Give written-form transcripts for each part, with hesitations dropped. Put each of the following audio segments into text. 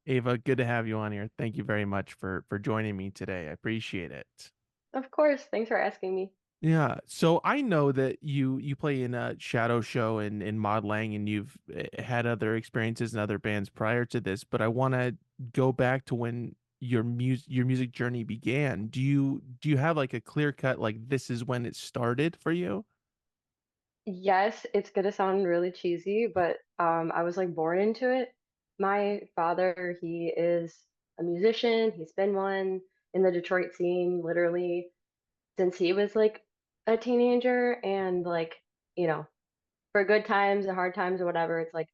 Ava, good to have you on here. Thank you very much for joining me today. I appreciate it. Of course. Thanks for asking me. Yeah, so I know that you play in a shadow show in modeling and you've had other experiences in other bands prior to this, but I want to go back to when your music journey began. Do you have like a clear cut like this is when it started for you? Yes, it's gonna sound really cheesy, but I was like born into it. My father, he is a musician. He's been one in the Detroit scene literally since he was like a teenager. And like, you know, for good times and hard times or whatever, it's like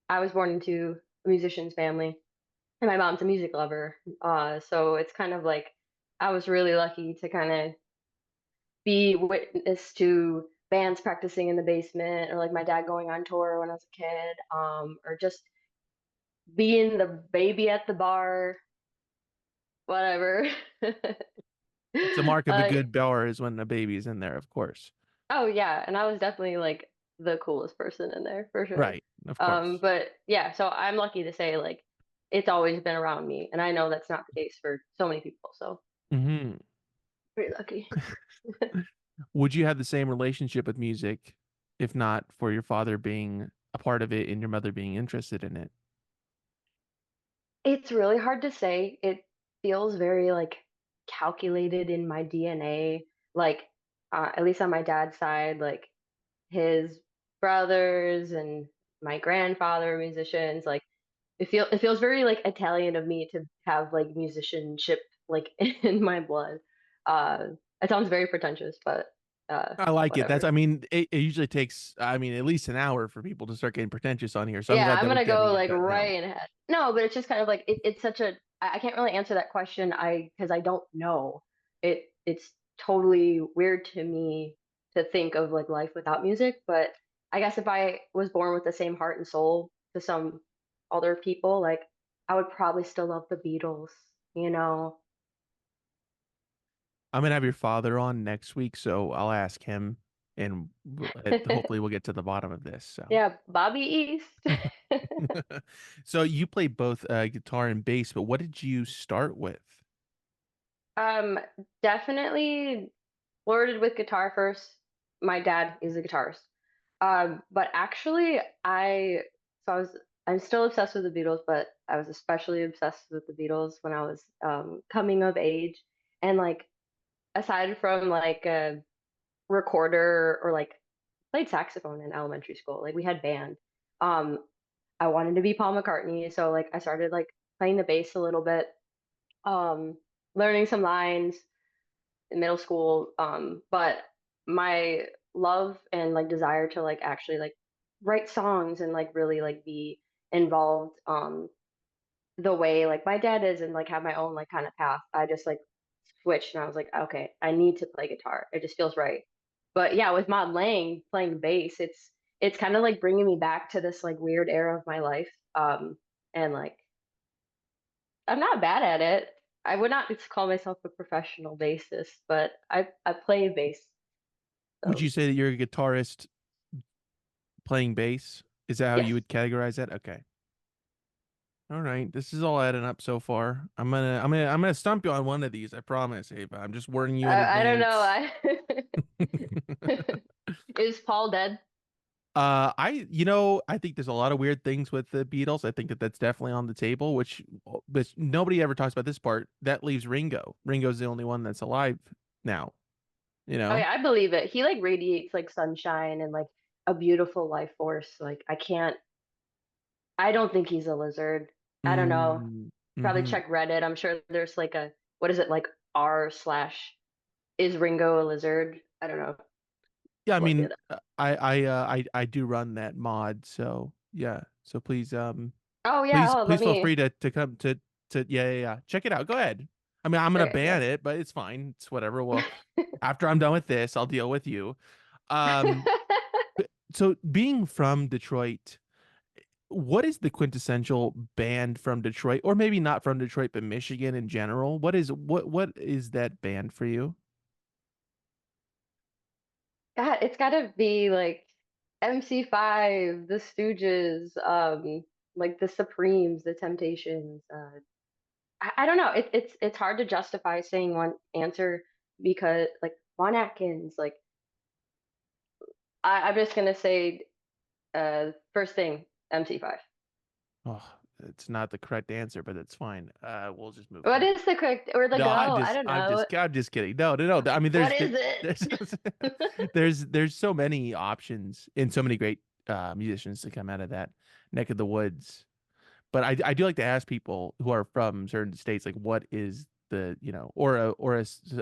I was born into a musician's family, and my mom's a music lover. So it's kind of like I was really lucky to kind of be witness to bands practicing in the basement, or like my dad going on tour when I was a kid, or just being the baby at the bar, whatever. It's a mark of a uh, good bear is when a baby's in there, of course. oh yeah, and I was definitely like the coolest person in there for sure. Right, of course. But yeah, so I'm lucky to say like it's always been around me, and I know that's not the case for so many people, so Hmm. pretty lucky. Would you have the same relationship with music if not for your father being a part of it and your mother being interested in it? It's really hard to say. It feels very like calculated in my DNA. Like, at least on my dad's side, like his brothers and my grandfather are musicians. Like, it feels very like Italian of me to have like musicianship like in my blood. Uh, it sounds very pretentious, but I like it. whatever. I mean, it usually takes, I mean, at least an hour for people to start getting pretentious on here. So I'm Yeah, glad I'm that we're gonna go getting it like done now. right in ahead. No, but it's just kind of like it's such a I can't really answer that question because I don't know. It's totally weird to me to think of like life without music, but I guess if I was born with the same heart and soul to some other people, like I would probably still love the Beatles, you know. I'm gonna have your father on next week, so I'll ask him, and hopefully we'll get to the bottom of this. So, Yeah, Bobby East. so you play both guitar and bass, but what did you start with? Um, Definitely flirted with guitar first. My dad is a guitarist. But actually, I'm still obsessed with the Beatles, but I was especially obsessed with the Beatles when I was coming of age. And like, aside from like a recorder or like played saxophone in elementary school, like we had band. Um, I wanted to be Paul McCartney, so like I started like playing the bass a little bit, um, learning some lines in middle school. But my love and like desire to like actually like write songs and like really like be involved the way like my dad is and like have my own like kind of path. I just like switched and I was like, okay, I need to play guitar. It just feels right. But yeah, with Mod Lang playing bass, it's kind of like bringing me back to this like weird era of my life. And like I'm not bad at it. I would not call myself a professional bassist, but I play bass. Would you So say that you're a guitarist playing bass? Is that how you yes, would categorize that? Okay. All right. This is all adding up so far. I'm gonna stump you on one of these, I promise, Ava. I'm just warning you in I don't know. advance. Is Paul dead? I think there's a lot of weird things with the Beatles. I think that that's definitely on the table, but nobody ever talks about this part. That leaves Ringo. Ringo's the only one that's alive now, you Oh know? yeah, I believe it. He like radiates like sunshine and like a beautiful life force. Like I can't. I don't think he's a lizard. I don't know. Mm, Probably hmm. check Reddit. I'm sure there's like a what is it like r slash is Ringo a lizard? I don't know. Yeah, I Look mean, it up. I do run that mod, so yeah. So please, Oh yeah. please, Oh, let please feel me. free to come to yeah, yeah, yeah. Check it out. Go ahead. I mean, I'm gonna Okay, ban it, but it's fine. It's whatever. Well, after I'm done with this, I'll deal with you. Um, so being from Detroit, what is the quintessential band from Detroit, or maybe not from Detroit, but Michigan in general? What is that band for you? God, it's gotta be like MC5, The Stooges, like the Supremes, the Temptations. I don't know. It's hard to justify saying one answer because like Juan Atkins. Like I'm just gonna say first thing MC5. Oh, it's not the correct answer, but it's fine. We'll just move What forward. is the correct or the No, go? I don't know. I'm just kidding. No, no, no. I mean, What is it? there's, there's so many options and so many great musicians to come out of that neck of the woods. But I do like to ask people who are from certain states, like, what is the,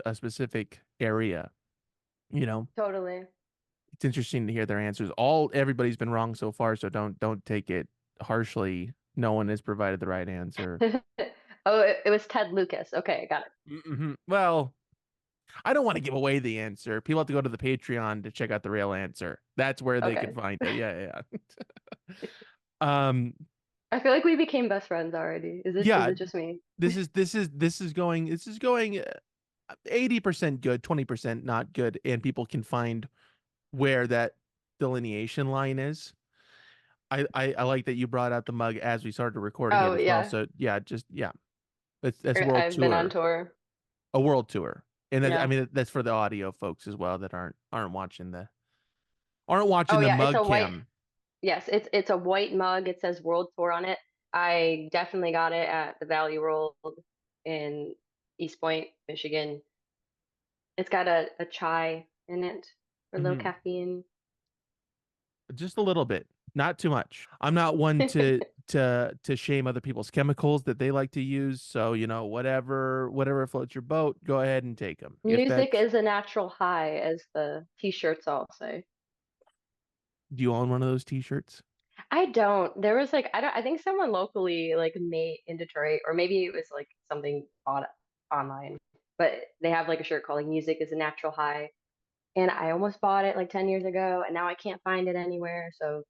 a specific area, you know? Totally. It's interesting to hear their answers. Everybody's been wrong so far, so don't take it harshly. No one has provided the right answer. Oh, it was Ted Lucas. Okay, I got it. Well, I don't want to give away the answer. People have to go to the Patreon to check out the real answer. That's where they can Okay. find it. Yeah, yeah. Um, I feel like we became best friends already. Is yeah. it just me? This is going 80% good, 20% not good, and people can find where that delineation line is. I like that you brought out the mug as we started recording it Oh as well. yeah. So yeah, just yeah, that's world I've been on tour, tour. a world tour, and that, I Yeah. mean that's for the audio folks as well that aren't Oh watching the yeah, it's mug a white cam. yes, it's a white mug. It says World Tour on it. I definitely got it at the Valley World in East Point, Michigan. It's got a chai in it for low Hmm. caffeine. Just a little bit, not too much. I'm not one to shame other people's chemicals that they like to use. So whatever floats your boat, go ahead and take them. If Music that's is a natural high, as the t-shirts all say. Do you own one of those T-shirts? I don't. There was like I don't. I think someone locally like made in Detroit, or maybe it was like something bought online. But they have like a shirt called like "Music is a Natural High," and I almost bought it like 10 years ago, and now I can't find it anywhere. So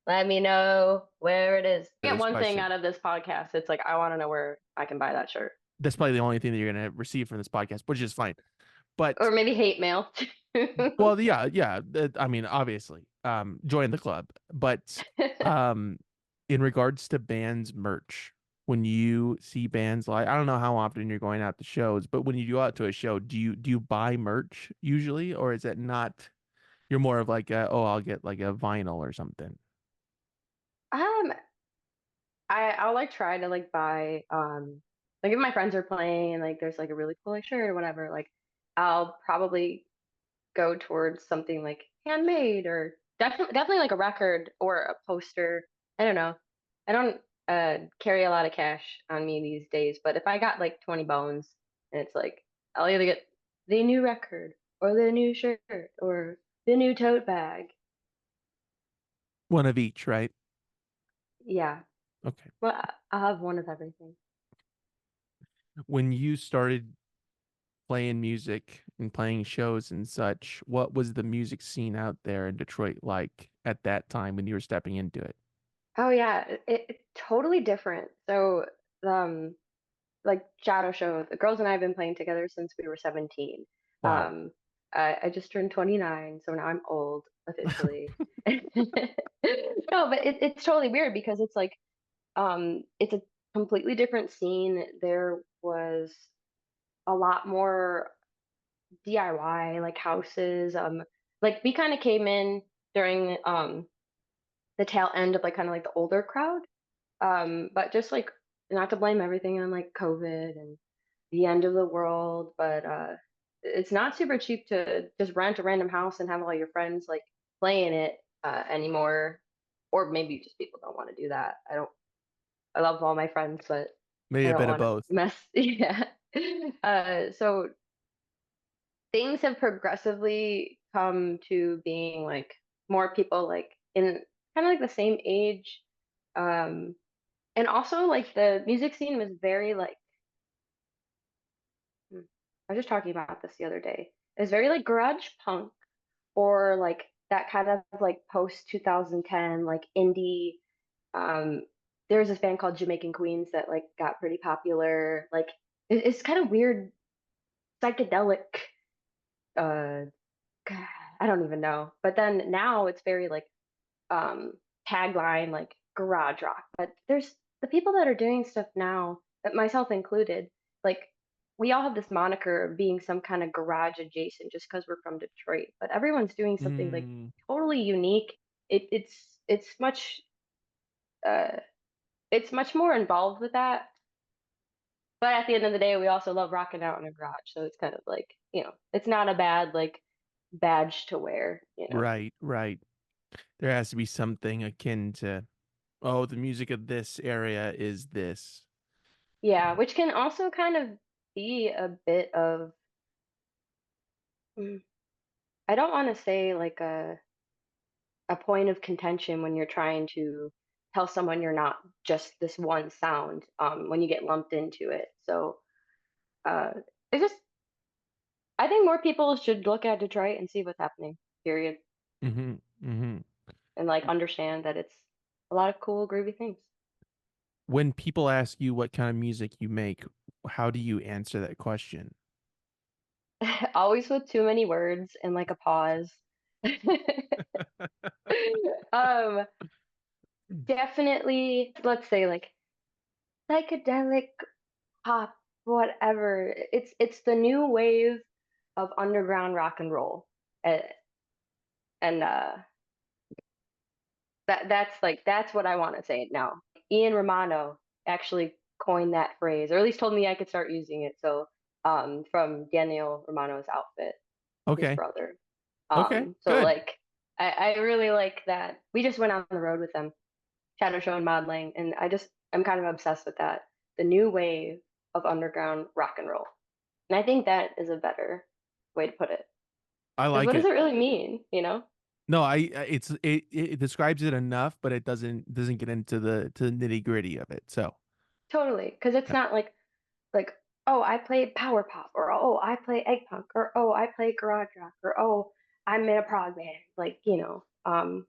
let me know where it is. Get This one thing question. out of this podcast. It's like I want to know where I can buy that shirt, That's probably the only thing that you're gonna receive from this podcast, which is fine. But or maybe hate mail. well, yeah, yeah. I mean, obviously, join the club. But um, in regards to bands merch, when you see bands like, I don't know how often you're going out to shows, but when you go out to a show, do you buy merch usually, or is it not? You're more of like, I'll get like a vinyl or something. um, I'll like try to like buy like if my friends are playing and like there's like a really cool like shirt or whatever, like I'll probably go towards something like handmade or definitely like a record or a poster. I don't know. I don't carry a lot of cash on me these days, but if I got like 20 bones and it's like I'll either get the new record or the new shirt or the new tote bag. One of each, right? Yeah. Okay. Well, I'll have one of everything. When you started playing music and playing shows and such, what was the music scene out there in Detroit like at that time when you were stepping into it? Oh yeah, it's totally different. So, um, like Shadow Show, the girls and I have been playing together since we were 17. Wow. Um, I just turned 29, so now I'm old officially. No, but it's totally weird because it's like, it's a completely different scene. There was a lot more DIY, like houses. Like we kind of came in during the tail end of like kind of like the older crowd. But just like not to blame everything on like COVID and the end of the world, but it's not super cheap to just rent a random house and have all your friends like playing it anymore. Or maybe just people don't want to do that. I love all my friends, but Maybe I a don't bit of want to both. mess. Yeah. So things have progressively come to being like more people like in kind of like the same age. Um, and also like the music scene was very like I was just talking about this the other day. It was very like garage punk or like that kind of like post 2010 like indie. Um, there was this band called Jamaican Queens that like got pretty popular. Like it's kind of weird psychedelic. Uh, I don't even know. But then now it's very like um tagline like garage rock, but there's the people that are doing stuff now, myself included, like we all have this moniker of being some kind of garage adjacent just because we're from Detroit, but everyone's doing something like Mm, totally unique. It's uh it's much more involved with that. But at the end of the day, we also love rocking out in a garage, so it's kind of like, it's not a bad like badge to wear. right, right. There has to be something akin to, oh, the music of this area is this. Yeah, which can also kind of be a bit of mm, I don't want to say like a point of contention when you're trying to tell someone you're not just this one sound when you get lumped into it. So uh it's just I think more people should look at Detroit and see what's happening, period, Mhm, mhm. and like understand that it's a lot of cool groovy things. When people ask you what kind of music you make, how do you answer that question? Always with too many words and like a pause. um Definitely, let's say like psychedelic pop, whatever. It's the new wave of underground rock and roll, and, and that's what I want to say now. Ian Romano actually coined that phrase, or at least told me I could start using it. So, from Daniel Romano's outfit, his Okay. brother. Okay. So Good. like, I really like that. We just went on the road with them, Shadow Show and modeling, and I'm kind of obsessed with that. The new wave of underground rock and roll. And I think that is a better way to put it. I Because what like does it. it really mean? No, it describes it enough, but it doesn't get into the nitty gritty of it. So, Totally. Because it's yeah. not like, oh, I play power pop, or oh, I play egg punk, or oh, I play garage rock, or oh, I'm in a prog band.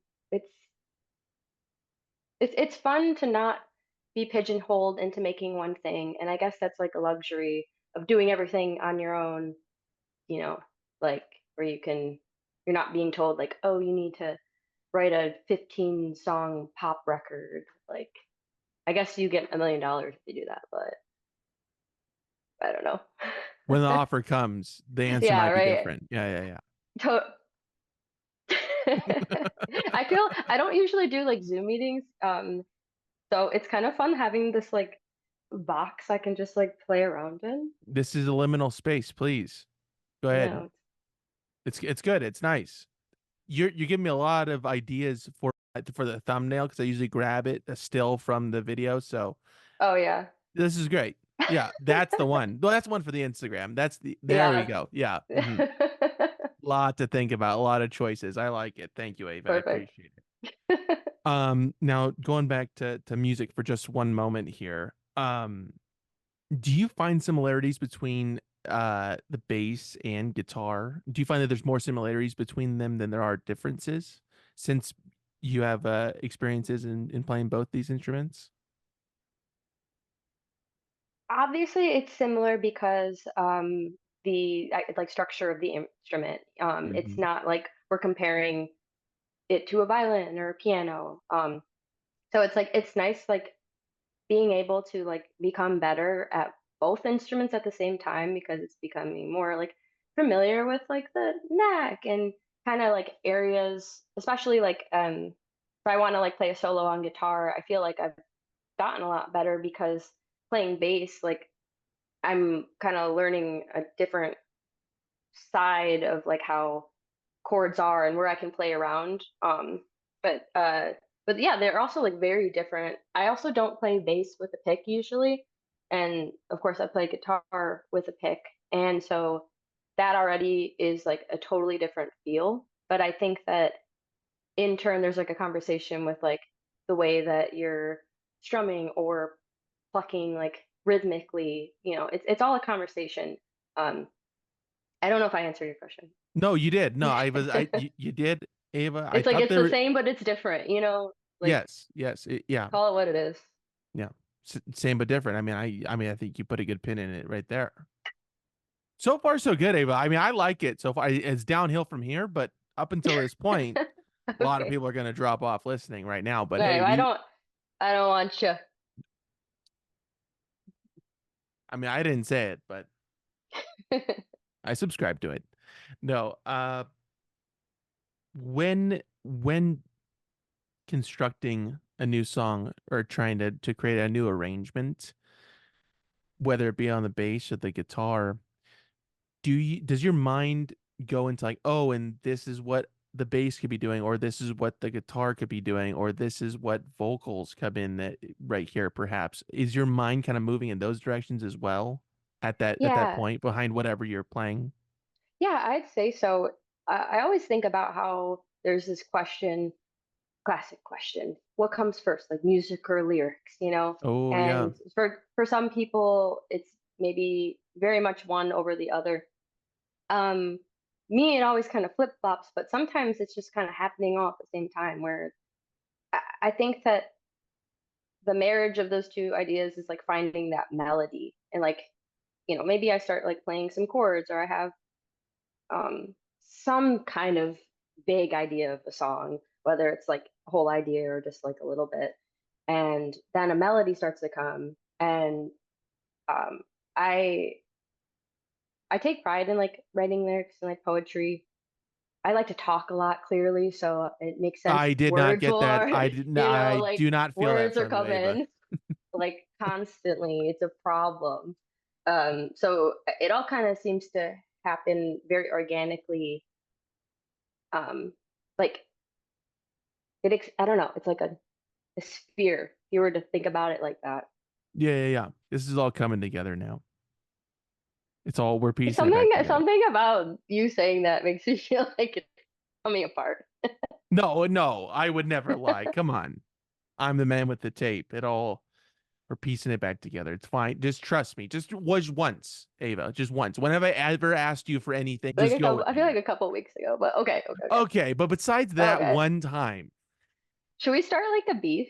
It's it's fun to not be pigeonholed into making one thing, and I guess that's like a luxury of doing everything on your own, you know, like where you're not being told like, oh, you need to write a 15 song pop record. Like, I guess you get $1 million if you do that, but I don't know. When the offer comes, the answer Yeah, might be right. different. Yeah, yeah, To- I feel I don't usually do like Zoom meetings, so it's kind of fun having this like box I can just like play around in. this is a liminal space, please. Go ahead. Yeah. It's good. It's nice. You're giving me a lot of ideas for the thumbnail because I usually grab it a still from the video. So Oh yeah. this is great. Yeah, that's the one. Well, that's one for the Instagram. There we Yeah. go. Yeah. Lot to think about, a lot of choices. I like it. Thank you, Ava. I Perfect. appreciate it. Now going back to music for just one moment here. Do you find similarities between the bass and guitar? Do you find that there's more similarities between them than there are differences since you have experiences in playing both these instruments? Obviously, it's similar because the like structure of the instrument. It's Hmm. not like we're comparing it to a violin or a piano. So it's like it's nice like being able to like become better at both instruments at the same time because it's becoming more like familiar with like the neck and kind of like areas, especially like if I want to like play a solo on guitar, I feel like I've gotten a lot better because playing bass, like I'm kind of learning a different side of like how chords are and where I can play around. But uh, but yeah, they're also like very different. I also don't play bass with a pick usually, and of course I play guitar with a pick, and so that already is like a totally different feel. But I think that in turn, there's like a conversation with like the way that you're strumming or plucking like rhythmically. It's all a conversation. Um, I don't know if I answered your question. No, you did. No, you did, Ava. I It's like thought it's there the were, same, but it's different. Like yes, yes, yeah, call it what it is. yeah. Same but different. I think you put a good pin in it right there. So far, so good, Ava. I mean, I like it. So far, it's downhill from here, but up until this point, a lot of Okay. people are going to drop off listening right now. But Right. hey, I don't. I don't want you. I mean, I didn't say it, but I subscribe to it. No, when constructing a new song or trying to create a new arrangement, whether it be on the bass or the guitar, does your mind go into like, oh, and this is what the bass could be doing, or this is what the guitar could be doing, or this is what vocals come in that right here, perhaps? Is your mind kind of moving in those directions as well at that Yeah, point behind whatever you're playing? yeah, I'd say so. I always think about how there's this question, classic question, what comes first, like music or lyrics, you know? Oh yeah. And for some people, it's maybe very much one over the other. Um, Me, it always kind of flip-flops, but sometimes it's just kind of happening all at the same time, where I think that the marriage of those two ideas is like finding that melody. And like, maybe I start like playing some chords, or I have some kind of vague idea of a song, whether it's like a whole idea or just like a little bit. And then a melody starts to come. And um, I I take pride in like writing lyrics and like poetry. I like to talk a lot clearly, so it makes sense. I did not Words get that. will, I like do not feel that words are from you, Ava. coming like constantly. It's a problem. So it all kind of seems to happen very organically. Um, like I don't know. It's like a sphere. If you were to think about it like that. Yeah, yeah, yeah. This is all coming together now. It's all we're It's piecing it something back together. something about you saying that makes me feel like it's coming apart. No, no, I would never lie. Come on. I'm the man with the tape. It all we're piecing it back together. It's fine. Just trust me. Just was once, Ava. Just once. When have I ever asked you for anything? Like Just go with I feel like me. a couple weeks ago, but okay, okay, okay, Okay, but besides that okay. one time, Should we start like a beef?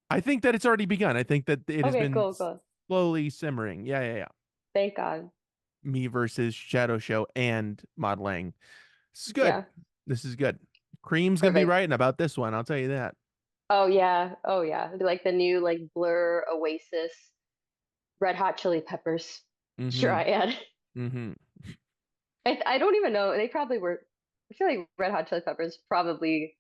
I think that it's already begun. I think that it has Okay, been cool, cool. slowly simmering. Yeah, yeah, yeah. Thank God. Me versus Shadow Show and Mod Lang. This is good. Yeah, This is good. Cream's gonna be perfect. writing about this one. I'll tell you that. Oh yeah, oh yeah. Like the new like Blur, Oasis, Red Hot Chili Peppers. Sure, Mm-hmm. I had. Mm-hmm. I don't even know. They probably were. I feel like Red Hot Chili Peppers probably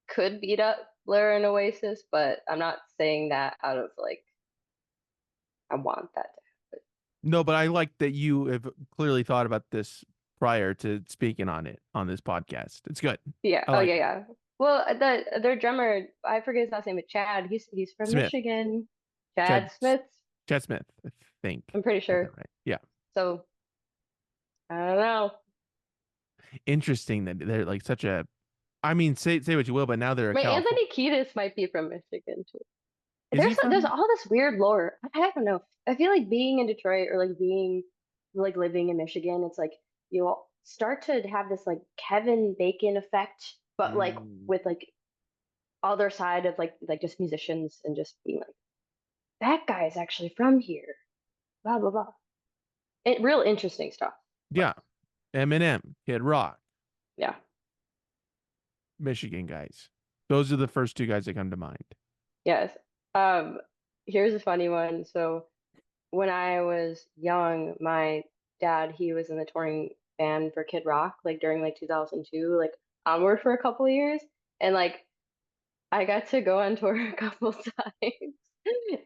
could beat up Blur and Oasis, but I'm not saying that out of like I want that to happen. No, but I like that you have clearly thought about this prior to speaking on it on this podcast. It's good. Yeah. I Oh like yeah, it. yeah. Well, their drummer, I forget his last name, but Chad. He's from Smith, Michigan. Chad, Chad Smith. Chad Smith, I think. I'm pretty Got that sure. right. Yeah. So I don't know. Interesting that they're like such a. I mean, say what you will, but now they're a Wait, California. Anthony Kiedis might be from Michigan too. Is he There's from? all this weird lore. I don't know. I feel like being in Detroit or like being like living in Michigan, it's like you start to have this like Kevin Bacon effect, but like Mm. with like other side of like just musicians and just being like that guy is actually from here. Blah blah blah. Real interesting stuff. But Yeah. Eminem, Kid Rock, yeah, Michigan guys. Those are the first two guys that come to mind. yes. Um, Here's a funny one. So when I was young, my dad, he was in the touring band for Kid Rock, like during like 2002, like onward for a couple of years. And like I got to go on tour a couple times.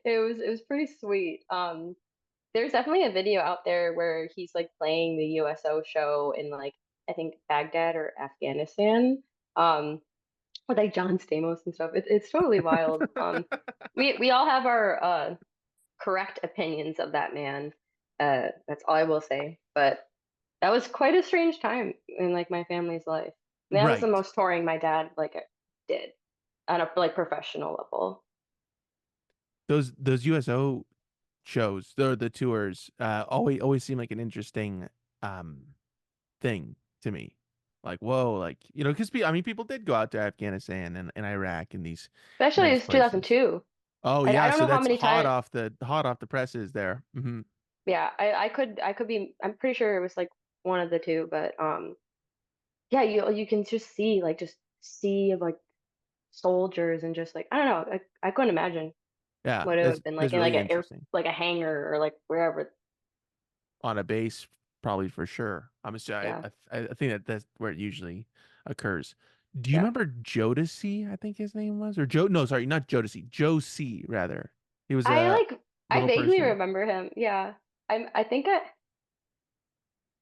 It was pretty sweet. There's definitely a video out there where he's like playing the USO show in like I think Baghdad or Afghanistan. With like John Stamos and stuff. It's totally wild. We all have our correct opinions of that man. That's all I will say. But that was quite a strange time in like my family's life. That was the Right. most touring my dad like did on a like professional level. Those USO shows, the tours, always seem like an interesting um thing to me. Like, whoa, like, because I mean, people did go out to Afghanistan and Iraq and Especially these it's places. 2002. Oh I yeah, don't so know how that's many times. hot off the presses there. Yeah, I could be. I'm pretty sure it was like one of the two, but yeah, you can just see like just sea of like soldiers and just like I don't know. I couldn't imagine Yeah, what it would that's have been like that's in like really a air interesting. like a hangar or like wherever. On a base, probably for sure. Yeah, I think that's where it usually occurs. Do you yeah. remember Jodeci? I think his name was, or Joe. No, sorry, not Jodeci. Joe C. Rather, he was I a like I little vaguely person. remember him. Yeah. I think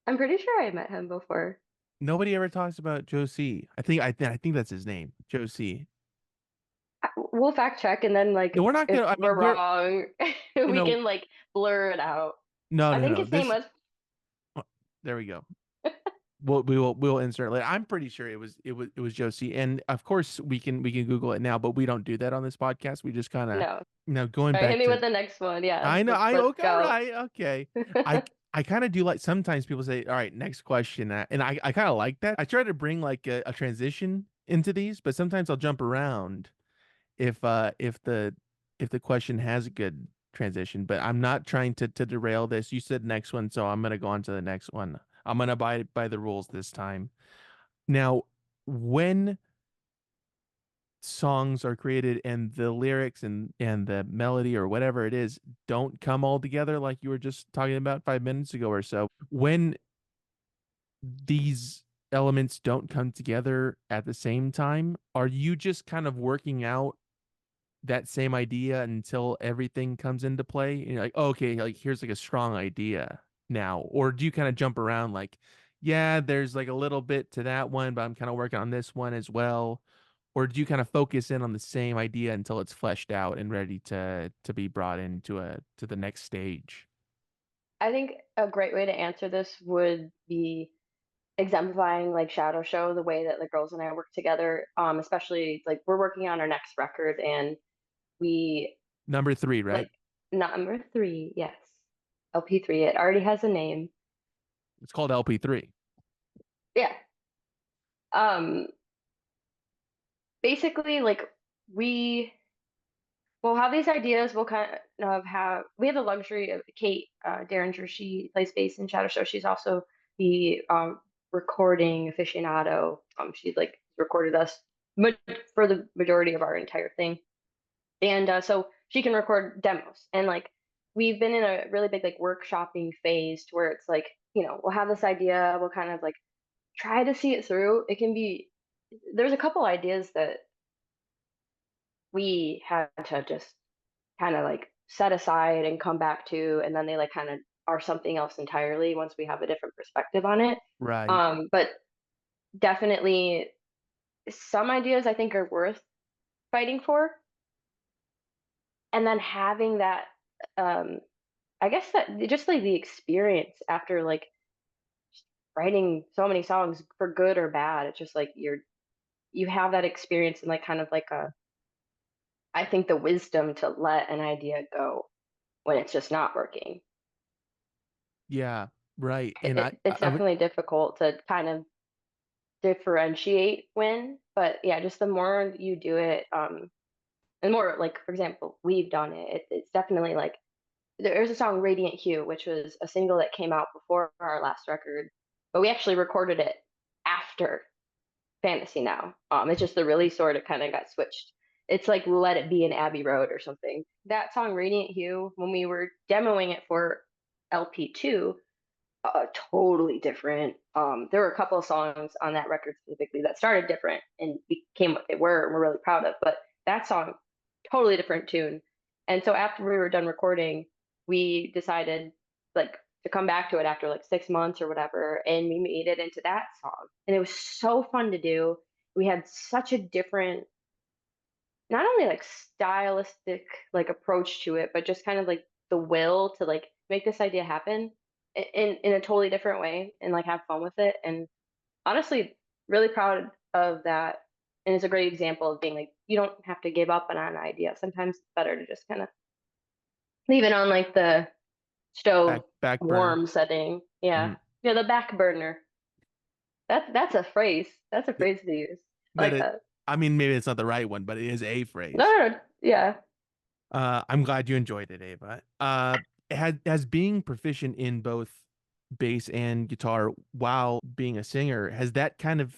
I'm pretty sure I met him before. Nobody ever talks about Joe C. I think that's his name, Joe C. We'll fact check and then No, like we're not if gonna. I we're mean, we're wrong, you we know, can like blur it out. no, I no, think no. his name This was there we go. We'll insert it later. I'm pretty sure it was Josie, and of course we can Google it now, but we don't do that on this podcast. We just kind of no. going All right, hit back me to. with the next one. Yeah, I know. I let's okay. All go. right. Okay. I I kind of do like sometimes people say, "All right, next question," and I kind of like that. I try to bring like a transition into these, but sometimes I'll jump around if the question has a good transition. But I'm not trying to derail this. You said next one, so I'm gonna go on to the next one. I'm gonna abide by the rules this time. Now, when songs are created and the lyrics and the melody or whatever it is don't come all together like you were just talking about 5 minutes ago or so, when these elements don't come together at the same time, are you just kind of working out that same idea until everything comes into play? And you're like, oh, okay, like here's like a strong idea now. Or do you kind of jump around like, yeah, there's like a little bit to that one, but I'm kind of working on this one as well? Or do you kind of focus in on the same idea until it's fleshed out and ready to be brought into a to the next stage? I think a great way to answer this would be exemplifying like Shadow Show, the way that the girls and I work together. Especially like we're working on our next record and we Number three, right? like number three, yes. LP3. It already has a name. It's called LP3. Yeah. Um basically like we we'll have these ideas. We'll kind of have we have the luxury of Kate Derringer. She plays bass in Shadow Show. She's also the recording aficionado. She's like recorded us for the majority of our entire thing, and so she can record demos. And like we've been in a really big like workshopping phase to where it's like we'll have this idea. We'll kind of like try to see it through. It can be there's a couple ideas that we had to just kind of like set aside and come back to, and then they like kind of are something else entirely once we have a different perspective on it. Right. But definitely some ideas I think are worth fighting for, and then having that, um, I guess that just like the experience after like writing so many songs for good or bad, it's just like you have that experience and like kind of like a I think the wisdom to let an idea go when it's just not working. Yeah, right. And It's definitely difficult to kind of differentiate when, but yeah, just the more you do it, and more like for example, we've done it. It's definitely like there's a song "Radiant Hue," which was a single that came out before our last record, but we actually recorded it after Fantasy Now. It's just the release sort of kind of got switched. It's like Let It Be in Abbey Road or something. That song "Radiant Hue," when we were demoing it for LP2, totally different. There were a couple of songs on that record specifically that started different and became what they were, and we're really proud of. But that song, totally different tune. And so after we were done recording, we decided like to come back to it after like 6 months or whatever, and we made it into that song. And it was so fun to do. We had such a different, not only like stylistic like approach to it, but just kind of like the will to like make this idea happen in a totally different way and like have fun with it. And honestly, really proud of that. And it's a great example of being like you don't have to give up on an idea. Sometimes it's better to just kind of leave it on like the stove back burner. warm setting. Yeah. Mhm. Yeah, the back burner. That's a phrase. That's a Th- phrase to use. I That like it. that. I mean, maybe it's not the right one, but it is a No, phrase. no, no. Yeah. I'm glad you enjoyed it, Ava. Has being proficient in both bass and guitar while being a singer, has that kind of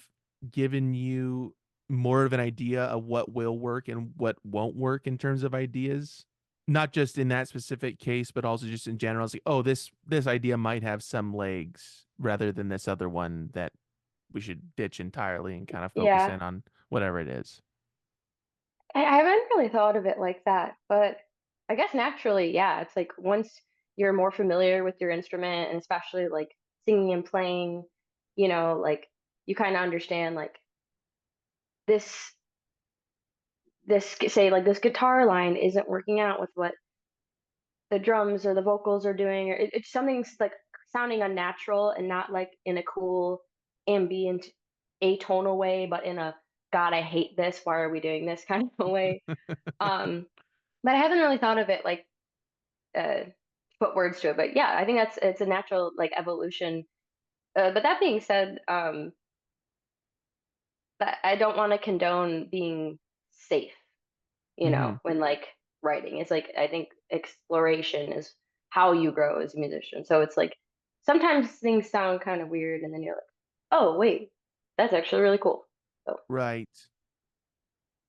given you more of an idea of what will work and what won't work in terms of ideas, not just in that specific case, but also just in general. It's like, oh, this idea might have some legs rather than this other one that we should ditch entirely and kind of focus Yeah. in on whatever it is. I haven't really thought of it like that, but I guess naturally, yeah, it's like once you're more familiar with your instrument and especially like singing and playing, like you kind of understand like this say like this guitar line isn't working out with what the drums or the vocals are doing, or it's something's like sounding unnatural and not like in a cool ambient atonal way, but in a God, I hate this. Why are we doing this kind of a way? Um, but I haven't really thought of it like uh, put words to it. But yeah, I think it's a natural like evolution. But that being said, that I don't want to condone being safe. Hmm. When like writing, it's like I think exploration is how you grow as a musician. So it's like sometimes things sound kind of weird, and then you're like, oh wait, that's actually really cool. So Right.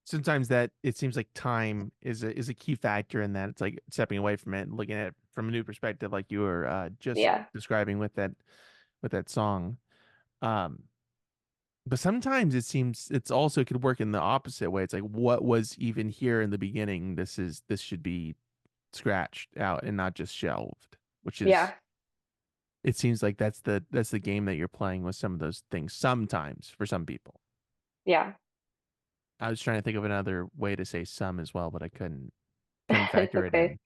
Sometimes that it seems like time is a key factor in that. It's like stepping away from it and looking at it from a new perspective, like you were just yeah, describing with that song. Um, but sometimes it seems it's also could work in the opposite way. It's like what was even here in the beginning. This should be scratched out and not just shelved, which is yeah, it seems like that's the game that you're playing with some of those things sometimes for some people. yeah. I was trying to think of another way to say some as well, but I couldn't It's factor it okay. in.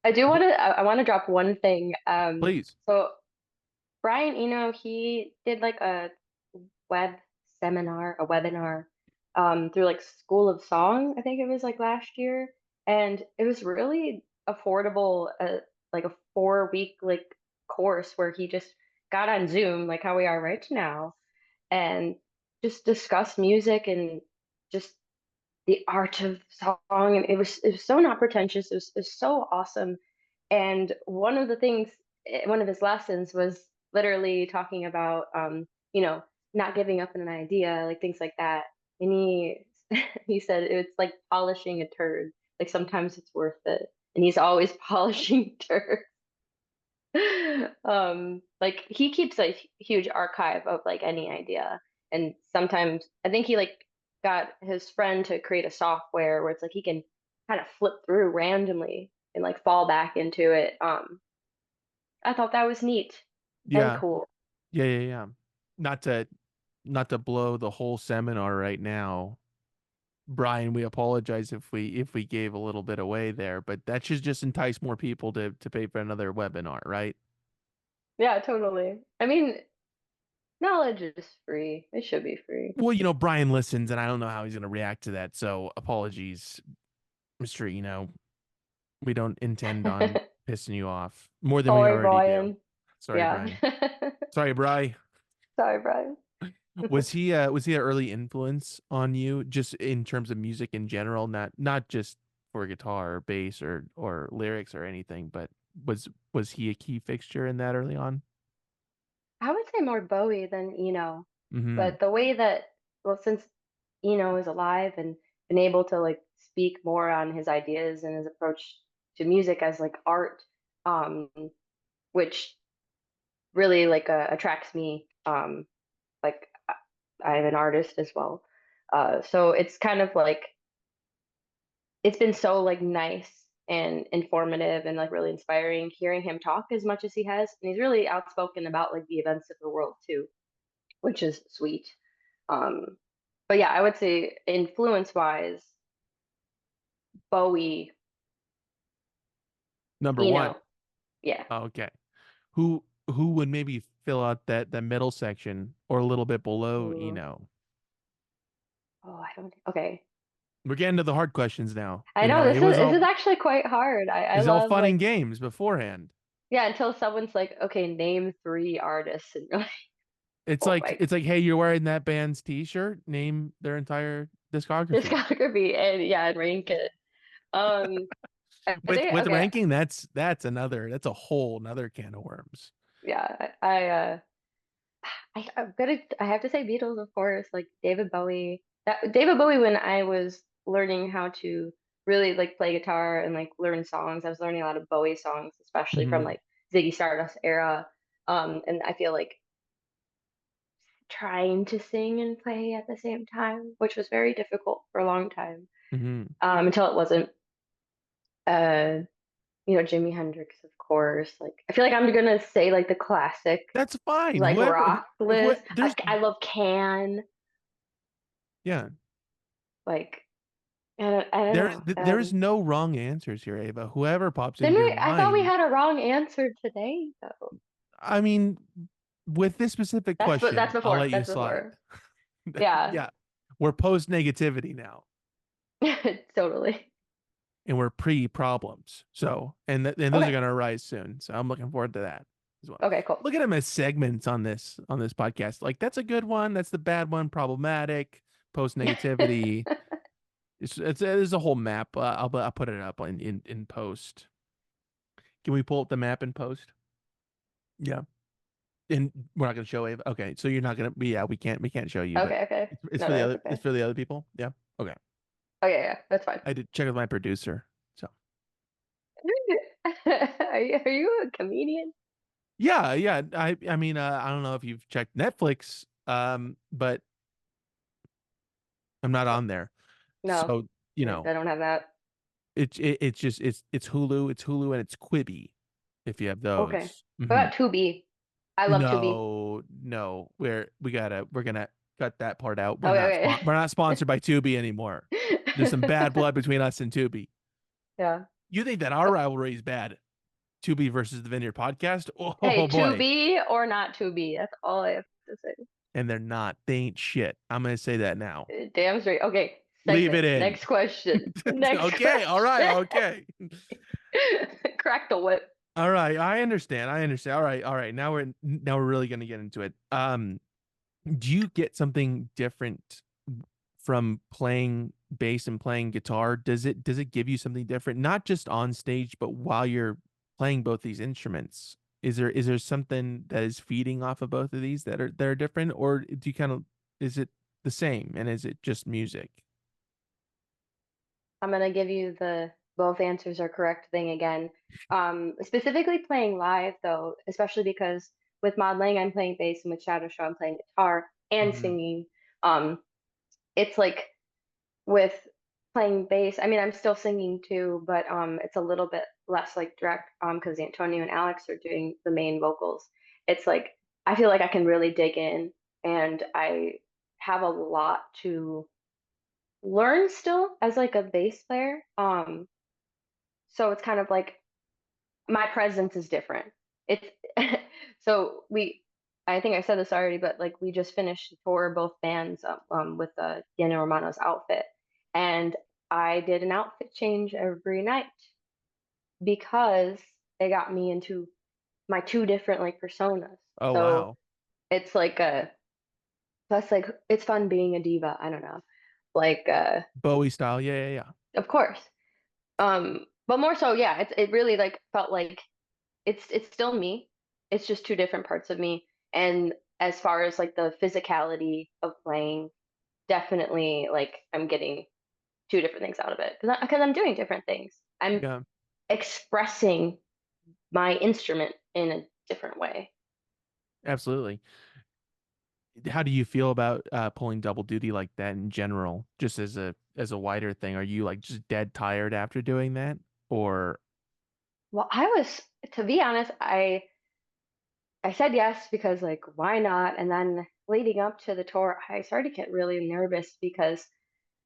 I do want But to. I want to drop one thing. please. So Brian Eno, he did like a web a webinar, through like School of Song. I think it was like last year, and it was really affordable. Like a 4 week like course where he just got on Zoom, like how we are right now, and just discussed music and just the art of song. And it was so not pretentious. It was so awesome. And one of his lessons was literally talking about, not giving up on an idea, like things like that. And he said it's like polishing a turd. Like sometimes it's worth it. And he's always polishing turds. Like he keeps a huge archive of like any idea. And sometimes I think he like got his friend to create a software where it's like he can kind of flip through randomly and like fall back into it. I thought that was neat and Yeah. cool. Yeah. Not to not to blow the whole seminar right now. Brian, we apologize if we gave a little bit away there, but that should just entice more people to pay for another webinar, right? Yeah, totally. I mean, knowledge is free. It should be free. Well, Brian listens, and I don't know how he's going to react to that. So apologies, Mr. We don't intend on pissing you off more than we Sorry, already do. Brian. Sorry, Yeah. Brian. Sorry, Bry. Sorry, Brian. Was he an early influence on you just in terms of music in general, not just for guitar or bass or lyrics or anything, but was he a key fixture in that early on? I would say more Bowie than Eno, Hmm. but the way that, well, since Eno is alive and been able to like speak more on his ideas and his approach to music as like art, um, which really like attracts me. Like I'm an artist as well, so it's kind of like it's been so like nice and informative and like really inspiring hearing him talk as much as he has, and he's really outspoken about like the events of the world too, which is sweet. Um, but yeah, I would say influence wise, Bowie, Number one. Eno, yeah. Okay. Who would maybe fill out that middle section or a little bit below, Ooh. Oh, I don't. Okay, We're getting to the hard questions now. I know It was this is all actually quite hard. I it's all love fun and like games beforehand. yeah until someone's like, okay, name three artists, and you're like, It's oh like my it's like, hey, you're wearing that band's t-shirt, name their entire discography. discography, and yeah, and rank it. I With think with okay, ranking, that's a whole another can of worms. yeah, I have to say Beatles, of course, like David Bowie. David Bowie, when I was learning how to really like play guitar and like learn songs, I was learning a lot of Bowie songs, especially from Hmm. like Ziggy Stardust era. And I feel like trying to sing and play at the same time, which was very difficult for a long time, Hmm. until it wasn't. Uh, Jimi Hendrix, of course. Like, I feel like I'm gonna say like the classic, That's fine. like Whoever, rock list. there's, I love Can. yeah, Like, I don't know. there's no wrong answers here, Ava. Whoever pops Didn't into your we? I thought we mind. had a wrong answer today, though. I mean, with this specific That's question, I'll before. let you That's slide. before. Yeah, Yeah, we're post negativity now, totally. and we're pre problems. So, and those are Okay. gonna arise soon. So I'm looking forward to that as well. Okay. Cool. Look at them as segments on this podcast. Like that's a good one. That's the bad one. Problematic. Post negativity. It's there's a whole map. I'll put it up in post. Can we pull up the map in post? Yeah. And we're not going to show Ava. Okay, so you're not going to be. Yeah, we can't show you, but Okay. Okay. it's No, for the no, that's other. It's okay. for the other people. Yeah. Okay. Okay. Yeah, that's fine. I did check with my producer. So Are you a comedian? yeah, yeah. I mean, I don't know if you've checked Netflix, but I'm not No. on there. No, So you know, I don't have that. it's just it's Hulu. It's Hulu and it's Quibi. If you have Okay. those. What about Tubi? I love Tubi. No, no, we're gonna cut that part out. Okay. We're not sponsored by Tubi anymore. There's some bad Okay. blood between us and Tubi. Yeah. You think that our rivalry is bad? Tubi versus the Vineyard podcast? Hey, Oh to boy. be or not to be. That's all I have to say. And they're not. They ain't shit. I'm gonna say that now. Damn straight. Okay, Leave segment. it in. Next question. Next Okay, all right, question. okay. Crack the whip. All right, I understand. I understand. All right, all right. Now we're really gonna get into it. Do you get something different from playing bass and playing guitar? Does it give you something different, not just on stage, but while you're playing both these instruments? Is there something that is feeding off of both of these that are different, or do you kind of is it the same and is it just music? I'm gonna give you the both answers are correct thing again. Specifically playing live though, especially because with modeling I'm playing bass and with Shadow Show I'm playing guitar and Hmm. singing. Um, it's like with playing bass, I mean I'm still singing too, but it's a little bit less like direct because Antonio and Alex are doing the main vocals. It's like I feel like I can really dig in and I have a lot to learn still as like a bass player. So it's kind of like my presence is different. It's so I think I said this already, but like we just finished a tour, both bands, with Yana Romano's outfit, and I did an outfit change every night because it got me into my two different like personas. Oh So wow. it's like a plus like it's fun being a diva. I don't know, like Bowie style. Yeah, yeah, yeah. of course. But more so, yeah, it really like felt like it's still me. It's just two different parts of me. And as far as like the physicality of playing, definitely like I'm getting two different things out of it because I'm doing different things. I'm Yeah, expressing my instrument in a different way. absolutely. How do you feel about pulling double duty like that in general, just as a wider thing? Are you like just dead tired after doing that, or Well, to be honest, I said yes because like why not? And then leading up to the tour, I started to get really nervous because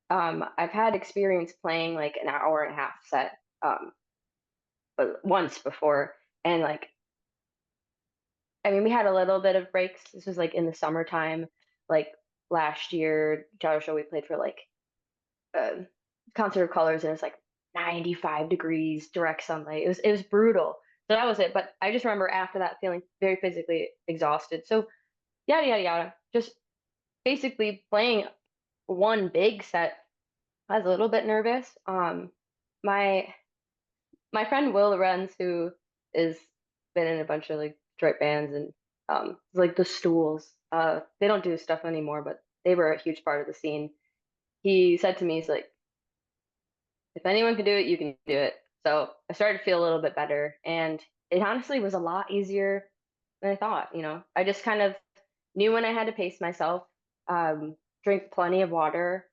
I've had experience playing like an hour and a half set but once before, and like I mean, we had a little bit of breaks. This was like in the summertime, like last year, Shadow Show we played for like uh, Concert of Colors, and it was like 95 degrees, direct sunlight. It was brutal. So that was it. But I just remember after that feeling very physically exhausted. So yada yada yada. Just basically playing one big set. I was a little bit nervous. My my friend Will Lorenz, who is been in a bunch of like Detroit bands and like the Stools. They don't do stuff anymore, but they were a huge part of the scene. he said to me, he's like, if anyone can do it, you can do it. So I started to feel a little bit better, and it honestly was a lot easier than I thought. I just kind of knew when I had to pace myself, drink plenty of water.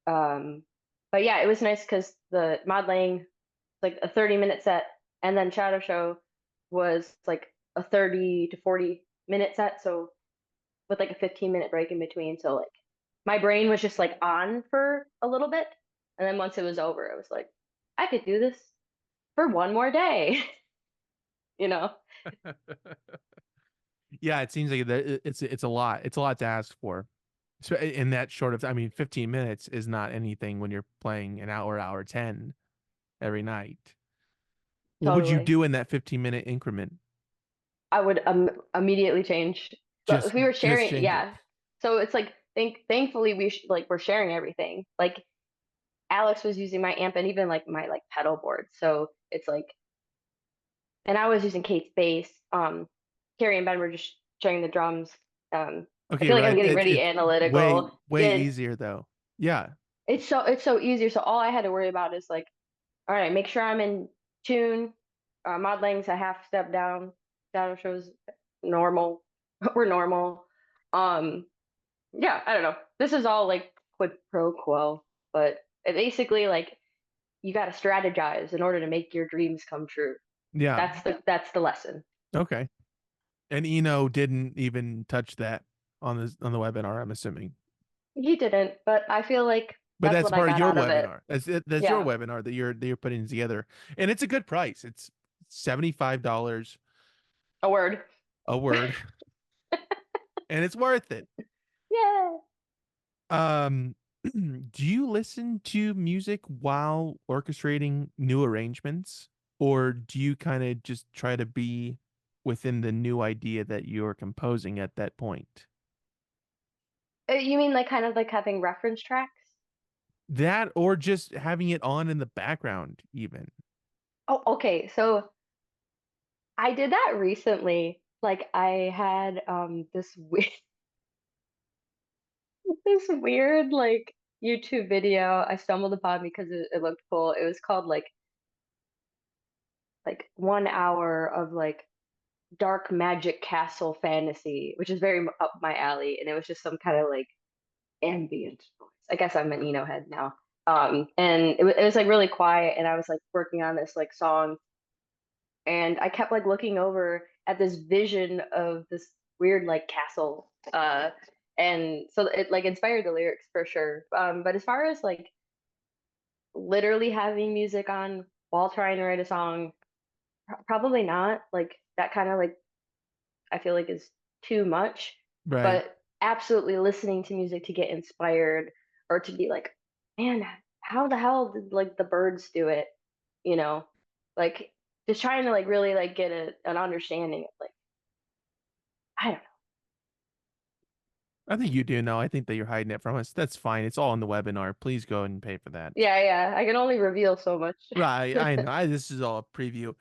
Um, but yeah, it was nice because the mod laying like a 30-minute set, and then shadow show was like a 30 to 40-minute set. So with like a 15-minute break in between. So like my brain was just like on for a little bit. And then once it was over, it was like, I could do this for one more day, you know? Yeah, it seems like it's a lot. It's a lot to ask for. So in that short of, I mean, 15 minutes is not anything when you're playing an hour 10 every night. What would you Totally. do in that 15-minute increment? I would immediately change. But if Just we were just sharing, change it. yeah. So it's like, thankfully like we're sharing everything. Like Alex was using my amp and even like my like pedal board. So it's like, and I was using Kate's bass. Carrie and Ben were just sharing the drums. I Okay, feel like I'm right. getting It's really way analytical. way Yeah, easier though. Yeah. it's so easier. So all I had to worry about is like, all right, make sure I'm in tune. Mod length's a half step down. Shadow shows normal. We're normal. Um, yeah, I don't know. This is all like quid pro quo, but it basically like you got to strategize in order to make your dreams come true. Yeah. That's the lesson. Okay. And Eno didn't even touch that on the webinar, I'm assuming. He didn't, but I feel like But that's that's what I part of got your out of it. webinar. That's your Yeah, webinar that you're putting together. And it's a good price. It's $75 a word. a word, and it's worth it. Yeah. Um, do you listen to music while orchestrating new arrangements, or do you kind of just try to be within the new idea that you're composing at that point? You mean like kind of like having reference tracks? That, or just having it on in the background, even. Oh, okay. So I did that recently. Like I had this weird this weird like YouTube video I stumbled upon because it looked cool. It was called like 1 hour of like dark magic castle fantasy, which is very up my alley. And it was just some kind of like ambient noise. I guess I'm an Eno head now. And it was like really quiet, and I was like working on this like song, and I kept like looking over at this vision of this weird like castle. And so it like inspired the lyrics for sure. But as far as like literally having music on while trying to write a song, probably not. Like that kind of like I feel like is too much, Right. but absolutely listening to music to get inspired or to be like, man, how the hell did like the birds do it? You know, like just trying to like really like get an understanding of like, I don't know. I think you do know. I think that you're hiding it from us. That's fine. It's all in the webinar. Please go and pay for that. Yeah, yeah, I can only reveal so much. Right. I know. This is all a preview.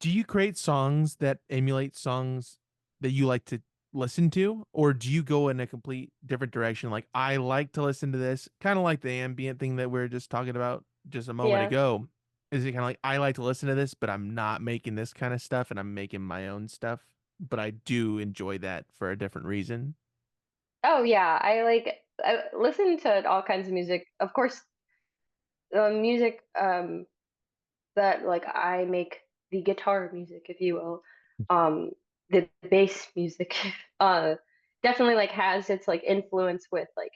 Do you create songs that emulate songs that you like to listen to, or do you go in a complete different direction? Like, I like to listen to this, kind of like the ambient thing that we are just talking about just a moment Yeah. ago. Is it kind of like, I like to listen to this, but I'm not making this kind of stuff and I'm making my own stuff, but I do enjoy that for a different reason? Oh yeah, I listen to all kinds of music. Of course, the music that like I make the guitar music, if you will, um, the bass music, uh, definitely like has its like influence with like